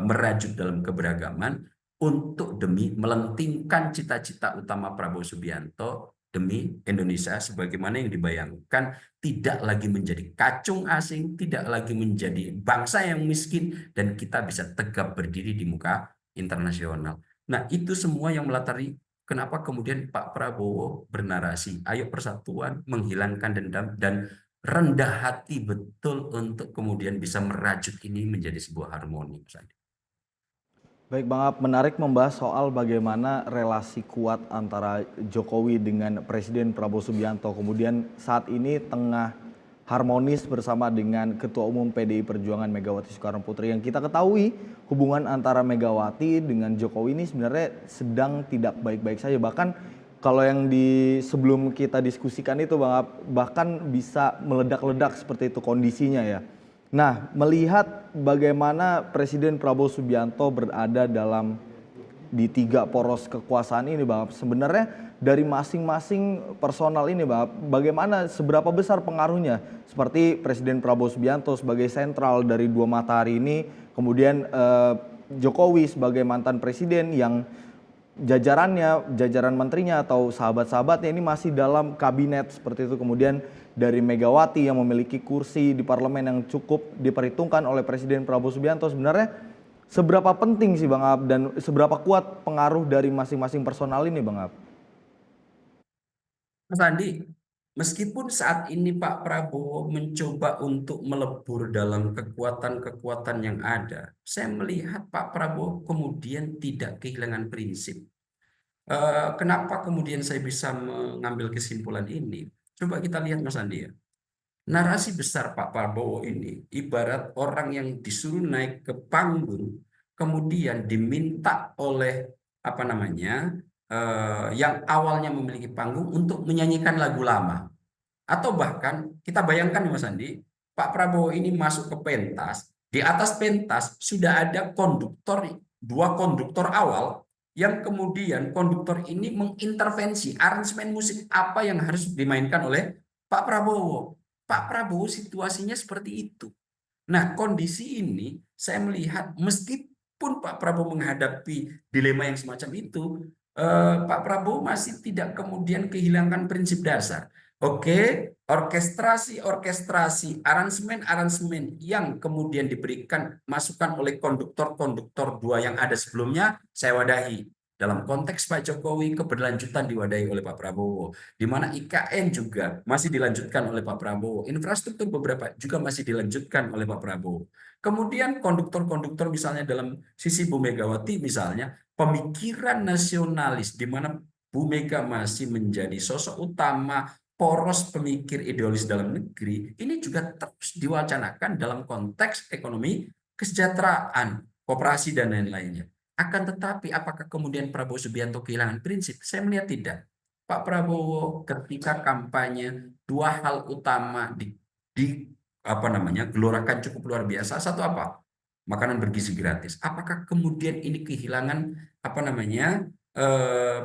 merajut dalam keberagaman, untuk demi melentingkan cita-cita utama Prabowo Subianto demi Indonesia sebagaimana yang dibayangkan, tidak lagi menjadi kacung asing, tidak lagi menjadi bangsa yang miskin, dan kita bisa tegap berdiri di muka internasional. Nah, itu semua yang melatari kenapa kemudian Pak Prabowo bernarasi, ayo persatuan, menghilangkan dendam, dan rendah hati betul untuk kemudian bisa merajut ini menjadi sebuah harmoni. Baik Bang Ab, menarik membahas soal bagaimana relasi kuat antara Jokowi dengan Presiden Prabowo Subianto. Kemudian saat ini tengah harmonis bersama dengan Ketua Umum PDI Perjuangan Megawati Soekarno Putri. Yang kita ketahui hubungan antara Megawati dengan Jokowi ini sebenarnya sedang tidak baik-baik saja. Bahkan kalau yang sebelum kita diskusikan itu Bang Ab, bahkan bisa meledak-ledak seperti itu kondisinya ya. Nah, melihat bagaimana Presiden Prabowo Subianto berada di 3 poros kekuasaan ini, Bang, sebenarnya dari masing-masing personal ini, Bang, bagaimana seberapa besar pengaruhnya? Seperti Presiden Prabowo Subianto sebagai sentral dari 2 matahari ini, kemudian Jokowi sebagai mantan presiden yang jajaran menterinya atau sahabat-sahabatnya ini masih dalam kabinet seperti itu. Kemudian dari Megawati yang memiliki kursi di parlemen yang cukup diperhitungkan oleh Presiden Prabowo Subianto. Sebenarnya seberapa penting sih Bang Ab dan seberapa kuat pengaruh dari masing-masing personal ini Bang Ab? Mas Andi, meskipun saat ini Pak Prabowo mencoba untuk melebur dalam kekuatan-kekuatan yang ada, saya melihat Pak Prabowo kemudian tidak kehilangan prinsip. Kenapa kemudian saya bisa mengambil kesimpulan ini? Coba kita lihat Mas Andi ya. Narasi besar Pak Prabowo ini ibarat orang yang disuruh naik ke panggung, kemudian diminta oleh yang awalnya memiliki panggung untuk menyanyikan lagu lama. Atau bahkan kita bayangkan Mas Andi, Pak Prabowo ini masuk ke pentas, di atas pentas sudah ada konduktor, 2 konduktor awal yang kemudian konduktor ini mengintervensi aransemen musik apa yang harus dimainkan oleh Pak Prabowo. Pak Prabowo situasinya seperti itu. Nah, kondisi ini saya melihat meskipun Pak Prabowo menghadapi dilema yang semacam itu, Pak Prabowo masih tidak kemudian kehilangan prinsip dasar. Oke, orkestrasi, aransemen yang kemudian diberikan masukan oleh konduktor 2 yang ada sebelumnya, saya wadahi. Dalam konteks Pak Jokowi, keberlanjutan diwadahi oleh Pak Prabowo. Di mana IKN juga masih dilanjutkan oleh Pak Prabowo. Infrastruktur beberapa juga masih dilanjutkan oleh Pak Prabowo. Kemudian konduktor misalnya dalam sisi Bu Megawati misalnya, pemikiran nasionalis di mana Bu Mega masih menjadi sosok utama poros pemikir ideologis dalam negeri, ini juga terus diwacanakan dalam konteks ekonomi, kesejahteraan, koperasi, dan lain-lainnya. Akan tetapi apakah kemudian Prabowo Subianto kehilangan prinsip? Saya melihat tidak. Pak Prabowo ketika kampanye 2 hal utama gelorakan cukup luar biasa. Satu apa? Makanan bergizi gratis. Apakah kemudian ini kehilangan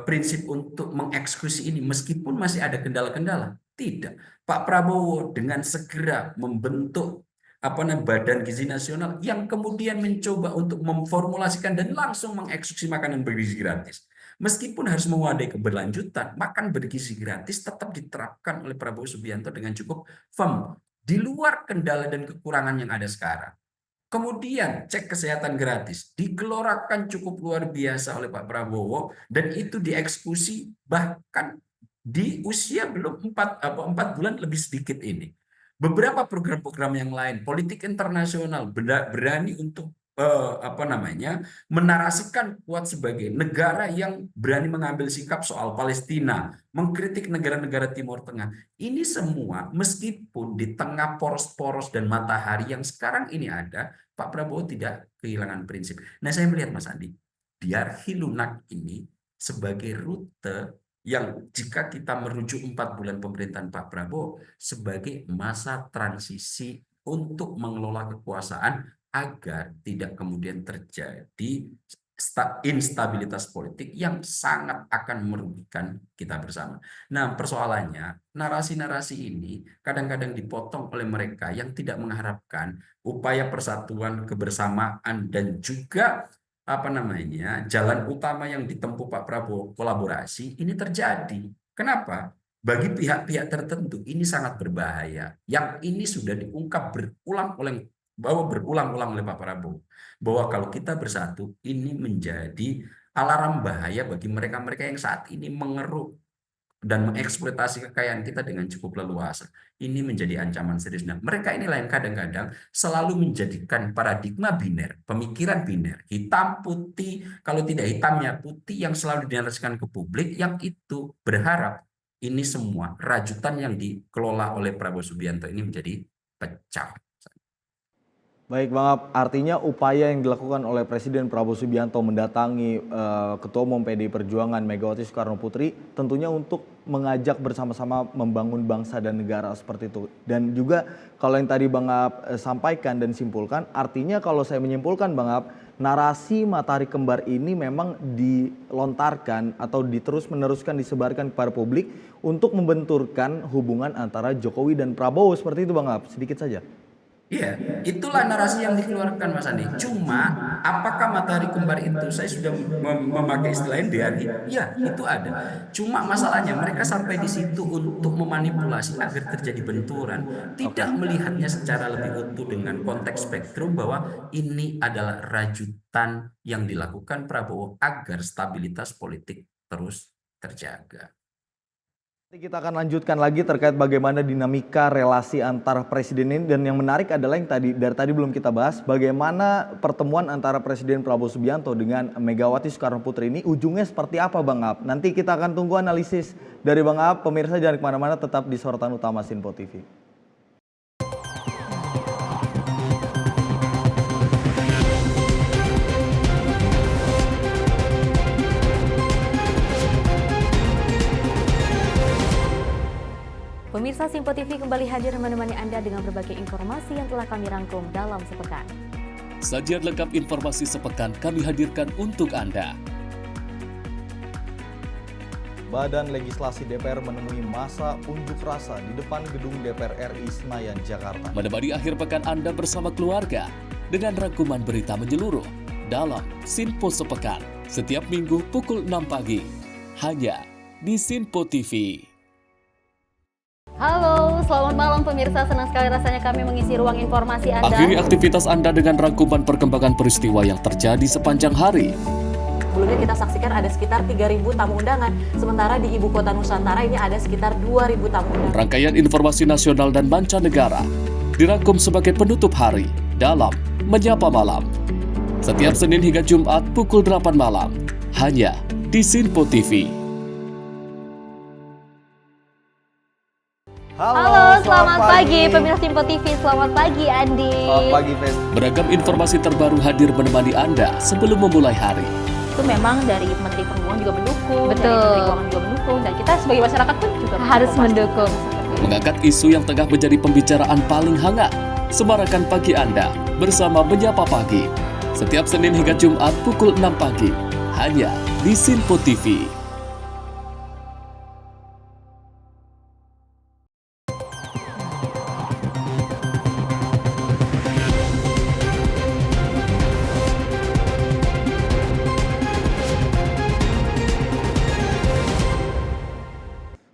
prinsip untuk mengeksekusi ini meskipun masih ada kendala-kendala? Tidak. Pak Prabowo dengan segera membentuk Badan Gizi Nasional yang kemudian mencoba untuk memformulasikan dan langsung mengeksekusi makanan bergizi gratis. Meskipun harus mewadai keberlanjutan, makan bergizi gratis tetap diterapkan oleh Prabowo Subianto dengan cukup firm di luar kendala dan kekurangan yang ada sekarang. Kemudian cek kesehatan gratis digelorakan cukup luar biasa oleh Pak Prabowo dan itu dieksekusi bahkan di usia belum 4 bulan lebih sedikit ini. Beberapa program-program yang lain, politik internasional berani untuk menarasikan kuat sebagai negara yang berani mengambil sikap soal Palestina, mengkritik negara-negara Timur Tengah. Ini semua meskipun di tengah poros-poros dan matahari yang sekarang ini ada, Pak Prabowo tidak kehilangan prinsip. Nah, saya melihat Mas Andi, biar Hilunak ini sebagai rute yang jika kita merujuk 4 bulan pemerintahan Pak Prabowo sebagai masa transisi untuk mengelola kekuasaan agar tidak kemudian terjadi instabilitas politik yang sangat akan merugikan kita bersama. Nah, persoalannya narasi-narasi ini kadang-kadang dipotong oleh mereka yang tidak mengharapkan upaya persatuan, kebersamaan, dan juga apa namanya, jalan utama yang ditempuh Pak Prabowo kolaborasi ini terjadi. Kenapa? Bagi pihak-pihak tertentu ini sangat berbahaya. Yang ini sudah diungkap berulang-ulang oleh Pak Prabowo bahwa kalau kita bersatu ini menjadi alarm bahaya bagi mereka-mereka yang saat ini mengeruk dan mengeksploitasi kekayaan kita dengan cukup leluasa. Ini menjadi ancaman serius. Nah, mereka inilah yang kadang-kadang selalu menjadikan paradigma biner, pemikiran biner, hitam putih, kalau tidak hitamnya putih yang selalu dinarasikan ke publik, yang itu berharap ini semua rajutan yang dikelola oleh Prabowo Subianto ini menjadi pecah. Baik Bang Ab, artinya upaya yang dilakukan oleh Presiden Prabowo Subianto mendatangi Ketua Umum PDI Perjuangan Megawati Soekarno Putri tentunya untuk mengajak bersama-sama membangun bangsa dan negara seperti itu. Dan juga kalau yang tadi Bang Ab sampaikan dan simpulkan, artinya kalau saya menyimpulkan Bang Ab, narasi matahari kembar ini memang dilontarkan atau diterus-meneruskan disebarkan kepada publik untuk membenturkan hubungan antara Jokowi dan Prabowo seperti itu Bang Ab, sedikit saja. Iya, itulah narasi yang dikeluarkan Mas Andi. Cuma, apakah matahari kembar itu, saya sudah memakai istilah DRI, ya itu ada. Cuma masalahnya mereka sampai di situ untuk memanipulasi agar terjadi benturan. Tidak melihatnya secara lebih utuh dengan konteks spektrum bahwa ini adalah rajutan yang dilakukan Prabowo agar stabilitas politik terus terjaga. Nanti kita akan lanjutkan lagi terkait bagaimana dinamika relasi antar presiden ini, dan yang menarik adalah yang dari tadi belum kita bahas, bagaimana pertemuan antara Presiden Prabowo Subianto dengan Megawati Soekarno Putri ini ujungnya seperti apa Bang Ab. Nanti kita akan tunggu analisis dari Bang Ab. Pemirsa jangan kemana-mana, tetap di Sorotan Utama Sinpo TV. Pemirsa Sinpo TV kembali hadir menemani Anda dengan berbagai informasi yang telah kami rangkum dalam sepekan. Sajian lengkap informasi sepekan kami hadirkan untuk Anda. Badan Legislasi DPR menemui masa unjuk rasa di depan gedung DPR RI Senayan, Jakarta. Menemani akhir pekan Anda bersama keluarga dengan rangkuman berita menyeluruh dalam Sinpo Sepekan setiap minggu pukul 6 pagi hanya di Sinpo TV. Halo, selamat malam pemirsa. Senang sekali rasanya kami mengisi ruang informasi Anda. Akhiri aktivitas Anda dengan rangkuman perkembangan peristiwa yang terjadi sepanjang hari. Sebelumnya kita saksikan ada sekitar 3.000 tamu undangan, sementara di Ibu Kota Nusantara ini ada sekitar 2.000 tamu undangan. Rangkaian informasi nasional dan mancanegara dirangkum sebagai penutup hari dalam Menyapa Malam. Setiap Senin hingga Jumat pukul 8 malam, hanya di Sinpo TV. Halo, selamat pagi pemirsa Sinpo TV. Selamat pagi Andi. Selamat pagi Fen. Beragam informasi terbaru hadir menemani Anda sebelum memulai hari. Itu memang dari Menteri Perhubungan juga mendukung, dari Menteri Keuangan juga mendukung, dan kita sebagai masyarakat pun juga harus mendukung. Mengangkat isu yang tengah menjadi pembicaraan paling hangat, semarakan pagi Anda bersama Menyapa Pagi. Setiap Senin hingga Jumat pukul 6 pagi, hanya di Sinpo TV.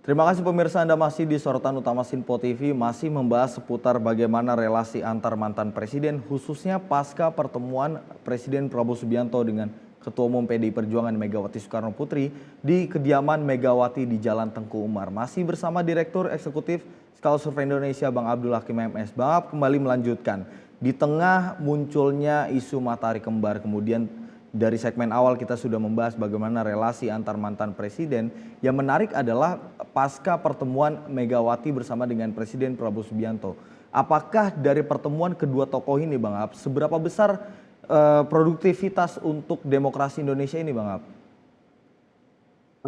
Terima kasih pemirsa, Anda masih di Sorotan Utama Sinpo TV, masih membahas seputar bagaimana relasi antar mantan presiden, khususnya pasca pertemuan Presiden Prabowo Subianto dengan Ketua Umum PDI Perjuangan Megawati Soekarno Putri di kediaman Megawati di Jalan Tengku Umar. Masih bersama Direktur Eksekutif Skala Survei Indonesia Bang Abdul Hakim MS. Bang Ab kembali melanjutkan. Di tengah munculnya isu matahari kembar, kemudian dari segmen awal kita sudah membahas bagaimana relasi antar mantan presiden. Yang menarik adalah pasca pertemuan Megawati bersama dengan Presiden Prabowo Subianto. Apakah dari pertemuan kedua tokoh ini Bang Ab, seberapa besar produktivitas untuk demokrasi Indonesia ini Bang Ab?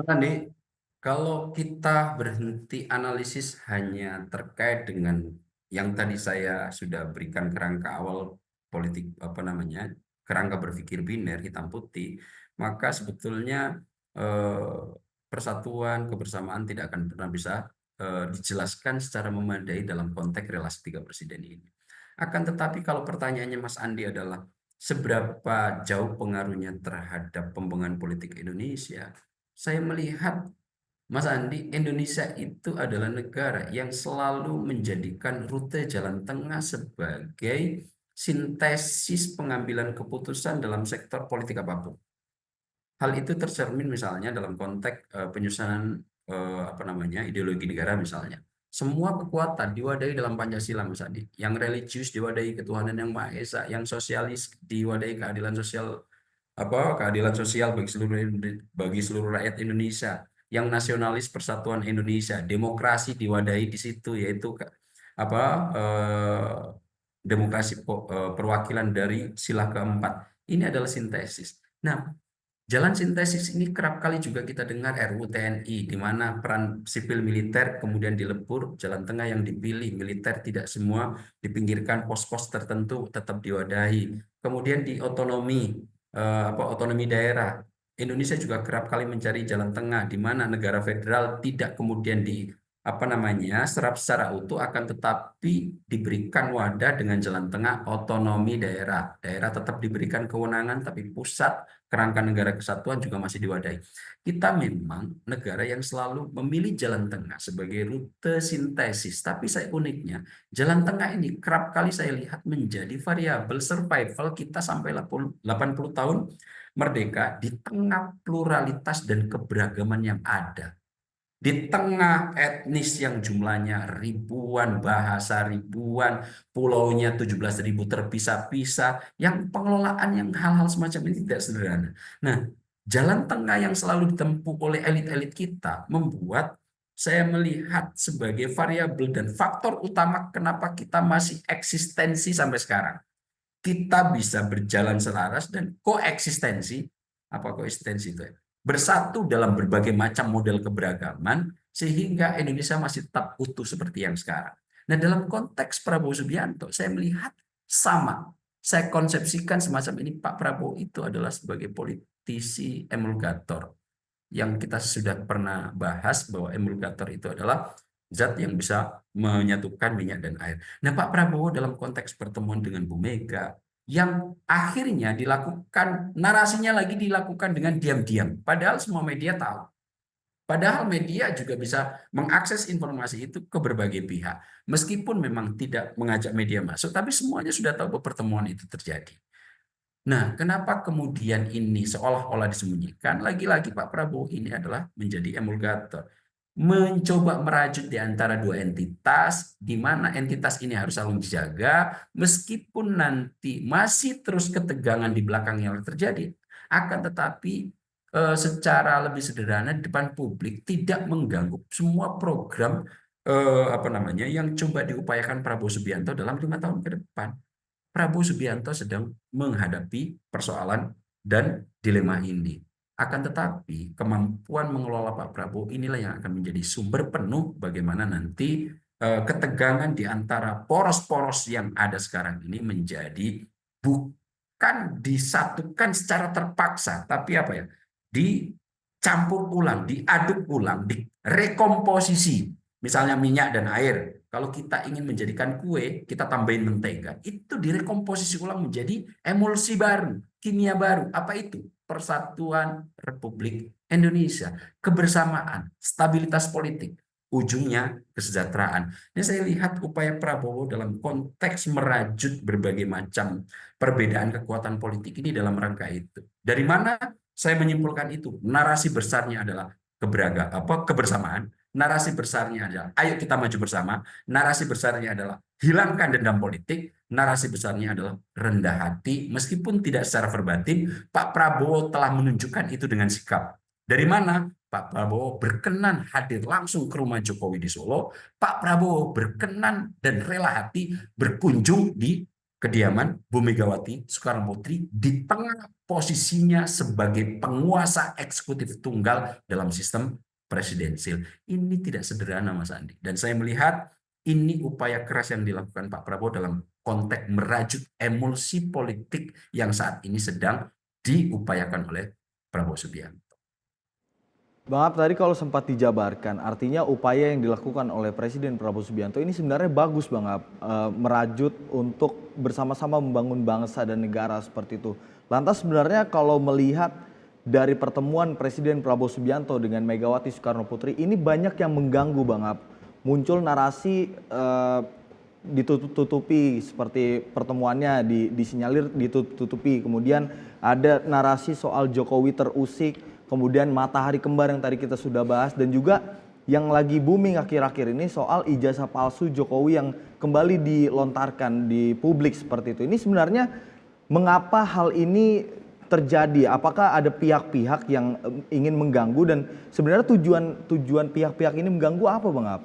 Andi, kalau kita berhenti analisis hanya terkait dengan yang tadi saya sudah berikan kerangka awal politik kerangka berpikir biner hitam putih, maka sebetulnya persatuan kebersamaan tidak akan pernah bisa dijelaskan secara memadai dalam konteks relasi tiga presiden ini. Akan tetapi kalau pertanyaannya Mas Andi adalah seberapa jauh pengaruhnya terhadap pembangunan politik Indonesia, saya melihat Mas Andi, Indonesia itu adalah negara yang selalu menjadikan rute jalan tengah sebagai sintesis pengambilan keputusan dalam sektor politik apapun. Hal itu tercermin misalnya dalam konteks penyusunan ideologi negara misalnya. Semua kekuatan diwadahi dalam Pancasila Mas Andi. Yang religius diwadahi ketuhanan yang Maha Esa, yang sosialis diwadahi keadilan sosial bagi seluruh rakyat Indonesia, yang nasionalis persatuan Indonesia, demokrasi diwadahi di situ, yaitu demokrasi perwakilan dari sila keempat. Ini adalah sintesis. Nah, jalan sintesis ini kerap kali juga kita dengar RUU TNI, di mana peran sipil militer kemudian dilebur, jalan tengah yang dipilih, militer tidak semua dipinggirkan, pos-pos tertentu tetap diwadahi. Kemudian di otonomi daerah, Indonesia juga kerap kali mencari jalan tengah, di mana negara federal tidak kemudian serap secara utuh, akan tetapi diberikan wadah dengan jalan tengah otonomi daerah. Daerah tetap diberikan kewenangan, tapi pusat kerangka negara kesatuan juga masih diwadahi. Kita memang negara yang selalu memilih jalan tengah sebagai rute sintesis, tapi uniknya jalan tengah ini kerap kali saya lihat menjadi variabel survival kita sampai 80 tahun merdeka di tengah pluralitas dan keberagaman yang ada. Di tengah etnis yang jumlahnya ribuan, bahasa ribuan, pulaunya 17.000 terpisah-pisah, yang pengelolaan yang hal-hal semacam ini tidak sederhana. Nah, jalan tengah yang selalu ditempuh oleh elit-elit kita membuat saya melihat sebagai variabel dan faktor utama kenapa kita masih eksistensi sampai sekarang. Kita bisa berjalan selaras dan koeksistensi, apa koeksistensi itu ya? Bersatu dalam berbagai macam model keberagaman, sehingga Indonesia masih tetap utuh seperti yang sekarang. Nah, dalam konteks Prabowo Subianto, saya melihat sama. Saya konsepsikan semacam ini, Pak Prabowo itu adalah sebagai politisi emulgator. Yang kita sudah pernah bahas bahwa emulgator itu adalah zat yang bisa menyatukan minyak dan air. Nah, Pak Prabowo dalam konteks pertemuan dengan Bu Mega, yang akhirnya narasinya lagi dilakukan dengan diam-diam. Padahal semua media tahu. Padahal media juga bisa mengakses informasi itu ke berbagai pihak. Meskipun memang tidak mengajak media masuk, tapi semuanya sudah tahu bahwa pertemuan itu terjadi. Nah, kenapa kemudian ini seolah-olah disembunyikan? Lagi-lagi Pak Prabowo ini adalah menjadi emulgator. Mencoba merajut di antara dua entitas, di mana entitas ini harus selalu dijaga, meskipun nanti masih terus ketegangan di belakang yang terjadi, akan tetapi secara lebih sederhana di depan publik tidak mengganggu semua program yang coba diupayakan Prabowo Subianto dalam 5 tahun ke depan. Prabowo Subianto sedang menghadapi persoalan dan dilema ini. Akan tetapi kemampuan mengelola Pak Prabowo inilah yang akan menjadi sumber penuh bagaimana nanti ketegangan di antara poros-poros yang ada sekarang ini menjadi bukan disatukan secara terpaksa, tapi dicampur ulang, diaduk ulang, direkomposisi. Misalnya minyak dan air. Kalau kita ingin menjadikan kue, kita tambahin mentega. Itu direkomposisi ulang menjadi emulsi baru, kimia baru. Apa itu? Persatuan Republik Indonesia, kebersamaan, stabilitas politik, ujungnya kesejahteraan. Ini saya lihat upaya Prabowo dalam konteks merajut berbagai macam perbedaan kekuatan politik ini dalam rangka itu. Dari mana saya menyimpulkan itu? Narasi besarnya adalah kebersamaan. Narasi besarnya adalah ayo kita maju bersama. Narasi besarnya adalah hilangkan dendam politik. Narasi besarnya adalah rendah hati. Meskipun tidak secara verbatim, Pak Prabowo telah menunjukkan itu dengan sikap. Dari mana? Pak Prabowo berkenan hadir langsung ke rumah Jokowi di Solo. Pak Prabowo berkenan dan rela hati berkunjung di kediaman Bu Megawati Soekarnoputri di tengah posisinya sebagai penguasa eksekutif tunggal dalam sistem presidensil. Ini tidak sederhana, Mas Andi. Dan saya melihat ini upaya keras yang dilakukan Pak Prabowo dalam konteks merajut emulsi politik yang saat ini sedang diupayakan oleh Prabowo Subianto. Bang Ab, tadi kalau sempat dijabarkan, artinya upaya yang dilakukan oleh Presiden Prabowo Subianto ini sebenarnya bagus Bang Ab, merajut untuk bersama-sama membangun bangsa dan negara seperti itu. Lantas sebenarnya kalau melihat dari pertemuan Presiden Prabowo Subianto dengan Megawati Soekarno Putri ini banyak yang mengganggu Bang Ab. Muncul narasi ditutup-tutupi seperti pertemuannya disinyalir ditutup-tutupi. Kemudian ada narasi soal Jokowi terusik, kemudian matahari kembar yang tadi kita sudah bahas, dan juga yang lagi booming akhir-akhir ini soal ijazah palsu Jokowi yang kembali dilontarkan di publik seperti itu. Ini sebenarnya mengapa hal ini terjadi? Apakah ada pihak-pihak yang ingin mengganggu, dan sebenarnya tujuan pihak-pihak ini mengganggu apa Bang Ab?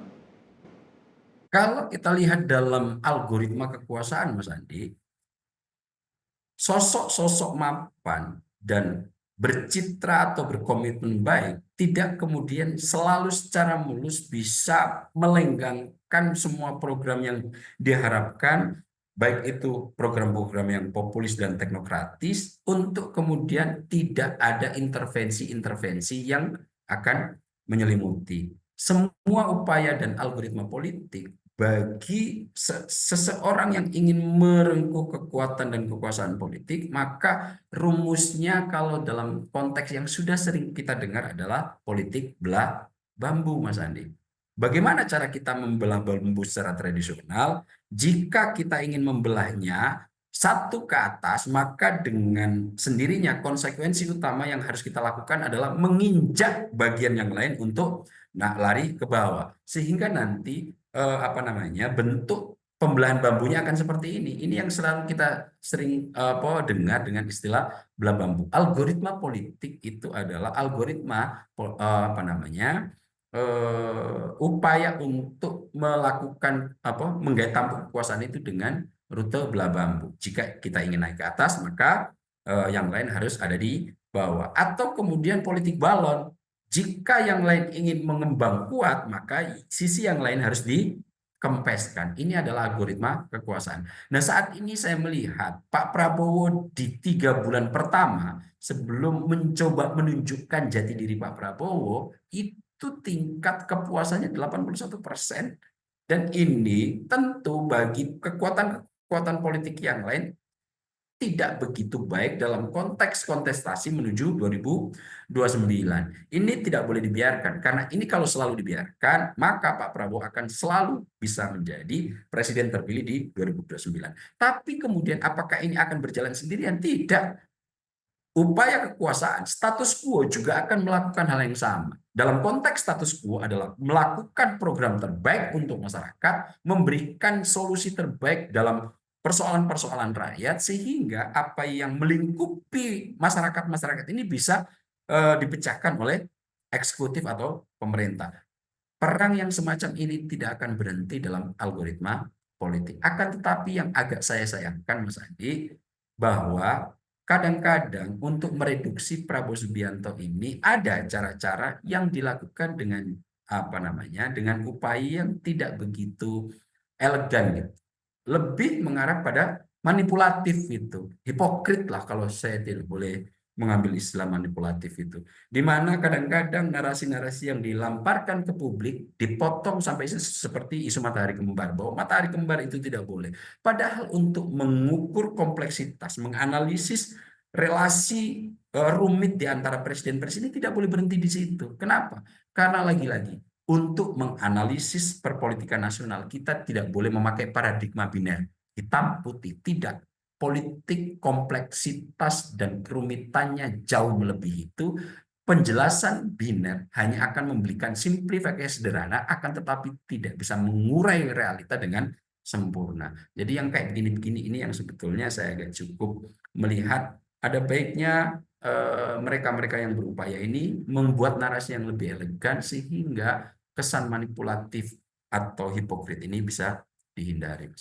Kalau kita lihat dalam algoritma kekuasaan, Mas Andi, sosok-sosok mapan dan bercitra atau berkomitmen baik tidak kemudian selalu secara mulus bisa melenggangkan semua program yang diharapkan, baik itu program-program yang populis dan teknokratis, untuk kemudian tidak ada intervensi-intervensi yang akan menyelimuti. Semua upaya dan algoritma politik bagi seseorang yang ingin merengkuh kekuatan dan kekuasaan politik, maka rumusnya kalau dalam konteks yang sudah sering kita dengar adalah politik belah bambu, Mas Andi. Bagaimana cara kita membelah bambu secara tradisional? Jika kita ingin membelahnya satu ke atas, maka dengan sendirinya konsekuensi utama yang harus kita lakukan adalah menginjak bagian yang lain untuk lari ke bawah, sehingga nanti bentuk pembelahan bambunya akan seperti ini. Ini yang selalu kita sering dengar dengan istilah belah bambu. Algoritma politik itu adalah algoritma upaya untuk melakukan menggait tampuk kekuasaan itu dengan rute belah bambu. Jika kita ingin naik ke atas, maka yang lain harus ada di bawah. Atau kemudian politik balon. Jika yang lain ingin mengembang kuat, maka sisi yang lain harus dikempeskan. Ini adalah algoritma kekuasaan. Nah, saat ini saya melihat Pak Prabowo di 3 bulan pertama sebelum mencoba menunjukkan jati diri Pak Prabowo, itu tingkat kepuasannya 81%. Dan ini tentu bagi kekuatan politik yang lain tidak begitu baik dalam konteks kontestasi menuju 2029. Ini tidak boleh dibiarkan, karena ini kalau selalu dibiarkan, maka Pak Prabowo akan selalu bisa menjadi presiden terpilih di 2029. Tapi kemudian apakah ini akan berjalan sendirian? Tidak. Upaya kekuasaan, status quo juga akan melakukan hal yang sama. Dalam konteks status quo adalah melakukan program terbaik untuk masyarakat, memberikan solusi terbaik dalam persoalan-persoalan rakyat, sehingga apa yang melingkupi masyarakat ini bisa dipecahkan oleh eksekutif atau pemerintah. Perang yang semacam ini tidak akan berhenti dalam algoritma politik. Akan tetapi yang agak saya sayangkan, Mas Andi, bahwa kadang-kadang untuk mereduksi Prabowo Subianto ini ada cara-cara yang dilakukan dengan dengan upaya yang tidak begitu elegan gitu. Lebih mengarah pada manipulatif itu, hipokrit lah kalau saya tidak boleh mengambil istilah manipulatif itu, di mana kadang-kadang narasi-narasi yang dilamparkan ke publik dipotong sampai seperti isu matahari kembar, bahwa matahari kembar itu tidak boleh. Padahal untuk mengukur kompleksitas, menganalisis relasi rumit di antara presiden-presiden tidak boleh berhenti di situ. Kenapa? Karena lagi-lagi untuk menganalisis perpolitikan nasional, kita tidak boleh memakai paradigma biner, hitam putih, tidak. Politik kompleksitas dan kerumitannya jauh melebihi itu. Penjelasan biner hanya akan memberikan simplifikasi sederhana, akan tetapi tidak bisa mengurai realita dengan sempurna. Jadi yang kayak begini-begini ini yang sebetulnya saya agak cukup melihat ada baiknya mereka-mereka yang berupaya ini membuat narasi yang lebih elegan, sehingga kesan manipulatif atau hipokrit ini bisa dihindari.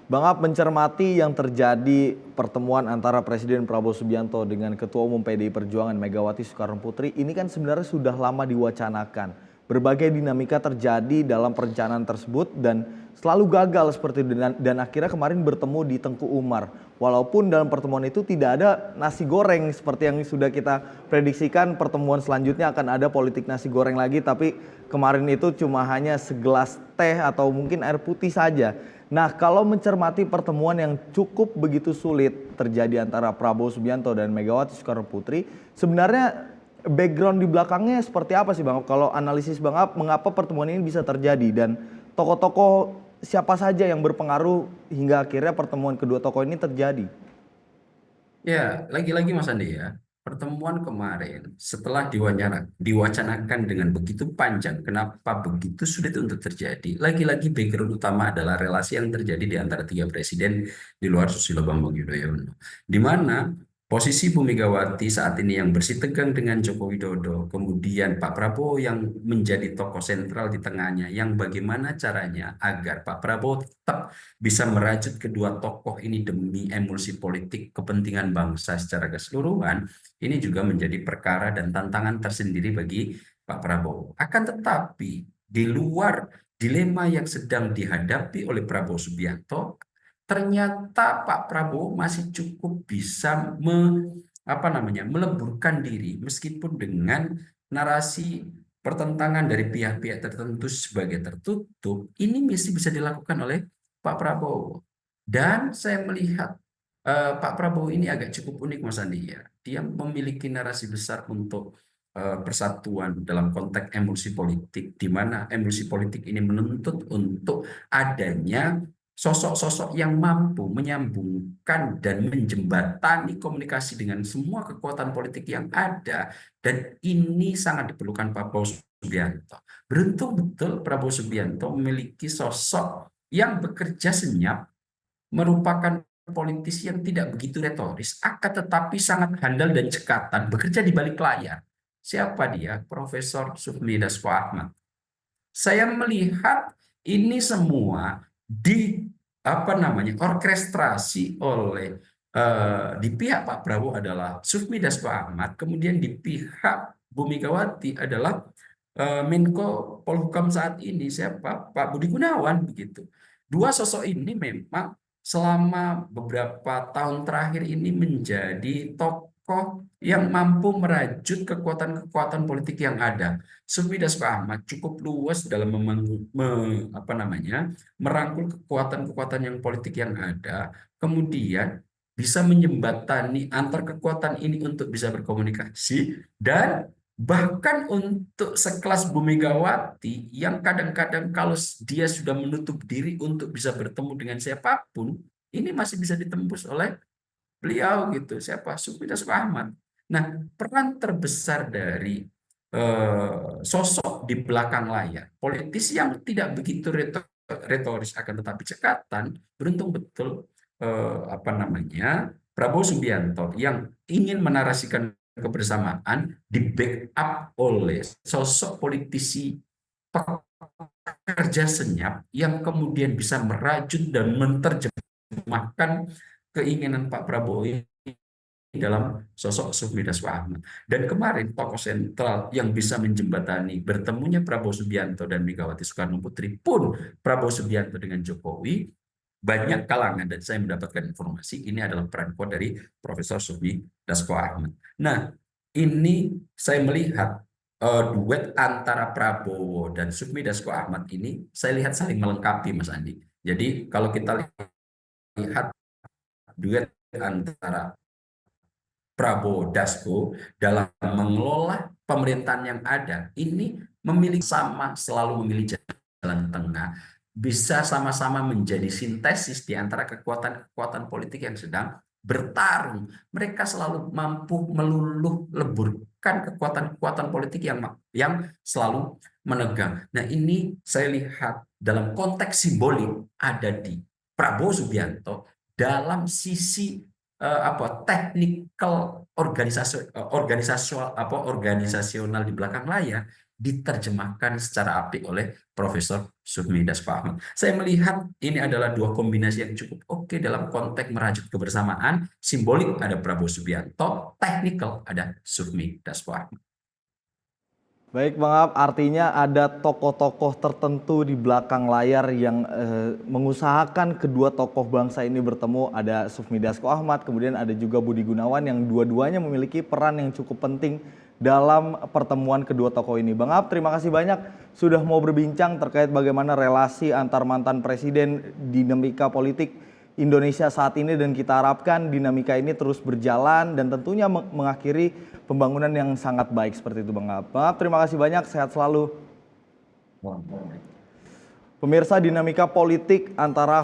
Bang Ab, mencermati yang terjadi pertemuan antara Presiden Prabowo Subianto dengan Ketua Umum PDI Perjuangan Megawati Soekarno Putri, ini kan sebenarnya sudah lama diwacanakan Berbagai dinamika terjadi dalam perencanaan tersebut dan selalu gagal seperti itu, dan akhirnya kemarin bertemu di Tengku Umar. Walaupun dalam pertemuan itu tidak ada nasi goreng seperti yang sudah kita prediksikan, pertemuan selanjutnya akan ada politik nasi goreng lagi, tapi kemarin itu cuma hanya segelas teh atau mungkin air putih saja. Nah, kalau mencermati pertemuan yang cukup begitu sulit terjadi antara Prabowo Subianto dan Megawati Soekarno Putri, sebenarnya background di belakangnya seperti apa sih Bang? Kalau analisis Bang, mengapa pertemuan ini bisa terjadi dan tokoh-tokoh siapa saja yang berpengaruh hingga akhirnya pertemuan kedua tokoh ini terjadi? Ya, lagi-lagi Mas Andi ya, pertemuan kemarin setelah diwacanakan dengan begitu panjang, kenapa begitu sulit untuk terjadi? Lagi-lagi background utama adalah relasi yang terjadi di antara tiga presiden di luar Susilo Bambang Yudhoyono, di mana posisi Bu Megawati saat ini yang bersitegang dengan Joko Widodo, kemudian Pak Prabowo yang menjadi tokoh sentral di tengahnya, yang bagaimana caranya agar Pak Prabowo tetap bisa merajut kedua tokoh ini demi emulsi politik kepentingan bangsa secara keseluruhan, ini juga menjadi perkara dan tantangan tersendiri bagi Pak Prabowo. Akan tetapi, di luar dilema yang sedang dihadapi oleh Prabowo Subianto, ternyata Pak Prabowo masih cukup bisa meleburkan diri meskipun dengan narasi pertentangan dari pihak-pihak tertentu sebagai tertutup, ini masih bisa dilakukan oleh Pak Prabowo. Dan saya melihat Pak Prabowo ini agak cukup unik Mas Andi ya. Dia memiliki narasi besar untuk persatuan dalam konteks emulsi politik, di mana emulsi politik ini menuntut untuk adanya sosok-sosok yang mampu menyambungkan dan menjembatani komunikasi dengan semua kekuatan politik yang ada, dan ini sangat diperlukan Pak Prabowo Subianto. Beruntung betul Prabowo Subianto memiliki sosok yang bekerja senyap, merupakan politisi yang tidak begitu retoris, akan tetapi sangat handal dan cekatan, bekerja di balik layar. Siapa dia? Profesor Sufmi Dasko Ahmad. Saya melihat ini semua orkestrasi oleh di pihak Pak Prabowo adalah Sufmi Dasko Ahmad, kemudian di pihak Bu Megawati adalah Menko Polhukam saat ini siapa? Pak Budi Gunawan begitu. Dua sosok ini memang selama beberapa tahun terakhir ini menjadi tokoh yang mampu merajut kekuatan-kekuatan politik yang ada. Sufmi Dasko Ahmad cukup luas dalam merangkul kekuatan-kekuatan yang politik yang ada, kemudian bisa menjembatani antar kekuatan ini untuk bisa berkomunikasi, dan bahkan untuk sekelas Bu Megawati yang kadang-kadang kalau dia sudah menutup diri untuk bisa bertemu dengan siapapun, ini masih bisa ditembus oleh beliau gitu. Siapa? Sufmi Dasko Ahmad. Nah, peran terbesar dari sosok di belakang layar, politisi yang tidak begitu retoris akan tetapi cekatan, beruntung betul Prabowo Subianto yang ingin menarasikan kebersamaan di backup oleh sosok politisi pekerja senyap yang kemudian bisa merajut dan menerjemahkan keinginan Pak Prabowo dalam sosok Sufmi Dasko Ahmad. Dan kemarin tokoh sentral yang bisa menjembatani bertemunya Prabowo Subianto dan Megawati Soekarno Putri pun Prabowo Subianto dengan Jokowi, banyak kalangan dan saya mendapatkan informasi ini adalah peran kuat dari Profesor Sufmi Dasko Ahmad. Nah, ini saya melihat duet antara Prabowo dan Sufmi Dasko Ahmad ini saya lihat saling melengkapi Mas Andi. Jadi kalau kita lihat duet antara Prabowo Dasko dalam mengelola pemerintahan yang ada, ini selalu memilih jalan tengah, bisa sama-sama menjadi sintesis di antara kekuatan-kekuatan politik yang sedang bertarung. Mereka selalu mampu meluluh leburkan kekuatan-kekuatan politik yang selalu menegang. Nah, ini saya lihat dalam konteks simbolik ada di Prabowo Subianto dalam sisi teknikal organisasional di belakang layar diterjemahkan secara apik oleh Profesor Sufmi Dasko Ahmad. Saya melihat ini adalah dua kombinasi yang cukup oke dalam konteks merajut kebersamaan. Simbolik ada Prabowo Subianto, teknikal ada Sufmi Dasko Ahmad. Baik Bang Ab, artinya ada tokoh-tokoh tertentu di belakang layar yang mengusahakan kedua tokoh bangsa ini bertemu. Ada Sufmi Dasko Ahmad, kemudian ada juga Budi Gunawan yang dua-duanya memiliki peran yang cukup penting dalam pertemuan kedua tokoh ini. Bang Ab, terima kasih banyak sudah mau berbincang terkait bagaimana relasi antar mantan presiden, dinamika politik Indonesia saat ini, dan kita harapkan dinamika ini terus berjalan dan tentunya mengakhiri pembangunan yang sangat baik seperti itu Bang Ab. Bang Ab, terima kasih banyak, sehat selalu. Pemirsa, dinamika politik antara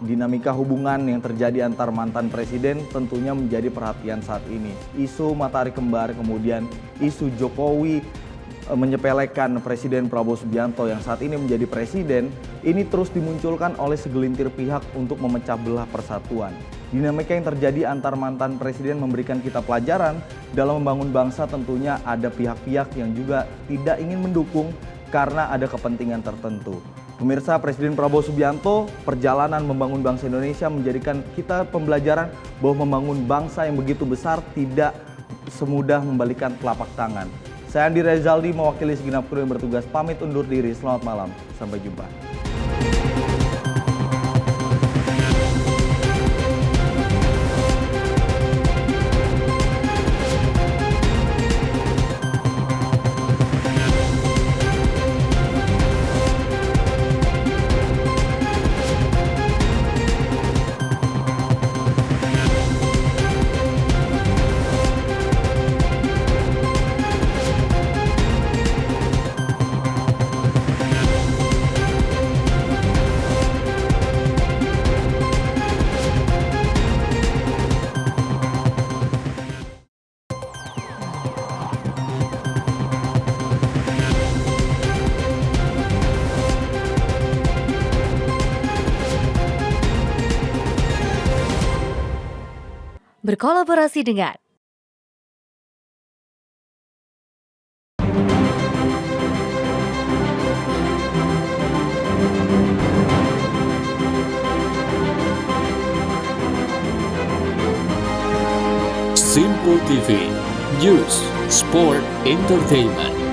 dinamika hubungan yang terjadi antar mantan presiden tentunya menjadi perhatian saat ini. Isu matahari kembar, kemudian isu Jokowi menyepelekan Presiden Prabowo Subianto yang saat ini menjadi presiden, ini terus dimunculkan oleh segelintir pihak untuk memecah belah persatuan. Dinamika yang terjadi antar mantan presiden memberikan kita pelajaran dalam membangun bangsa. Tentunya ada pihak-pihak yang juga tidak ingin mendukung karena ada kepentingan tertentu. Pemirsa, Presiden Prabowo Subianto, perjalanan membangun bangsa Indonesia menjadikan kita pembelajaran bahwa membangun bangsa yang begitu besar tidak semudah membalikan telapak tangan. Saya Andi Rezaldi mewakili segenap kru yang bertugas pamit undur diri. Selamat malam, sampai jumpa. Berkolaborasi dengan Simpo TV, News, Sport, Entertainment.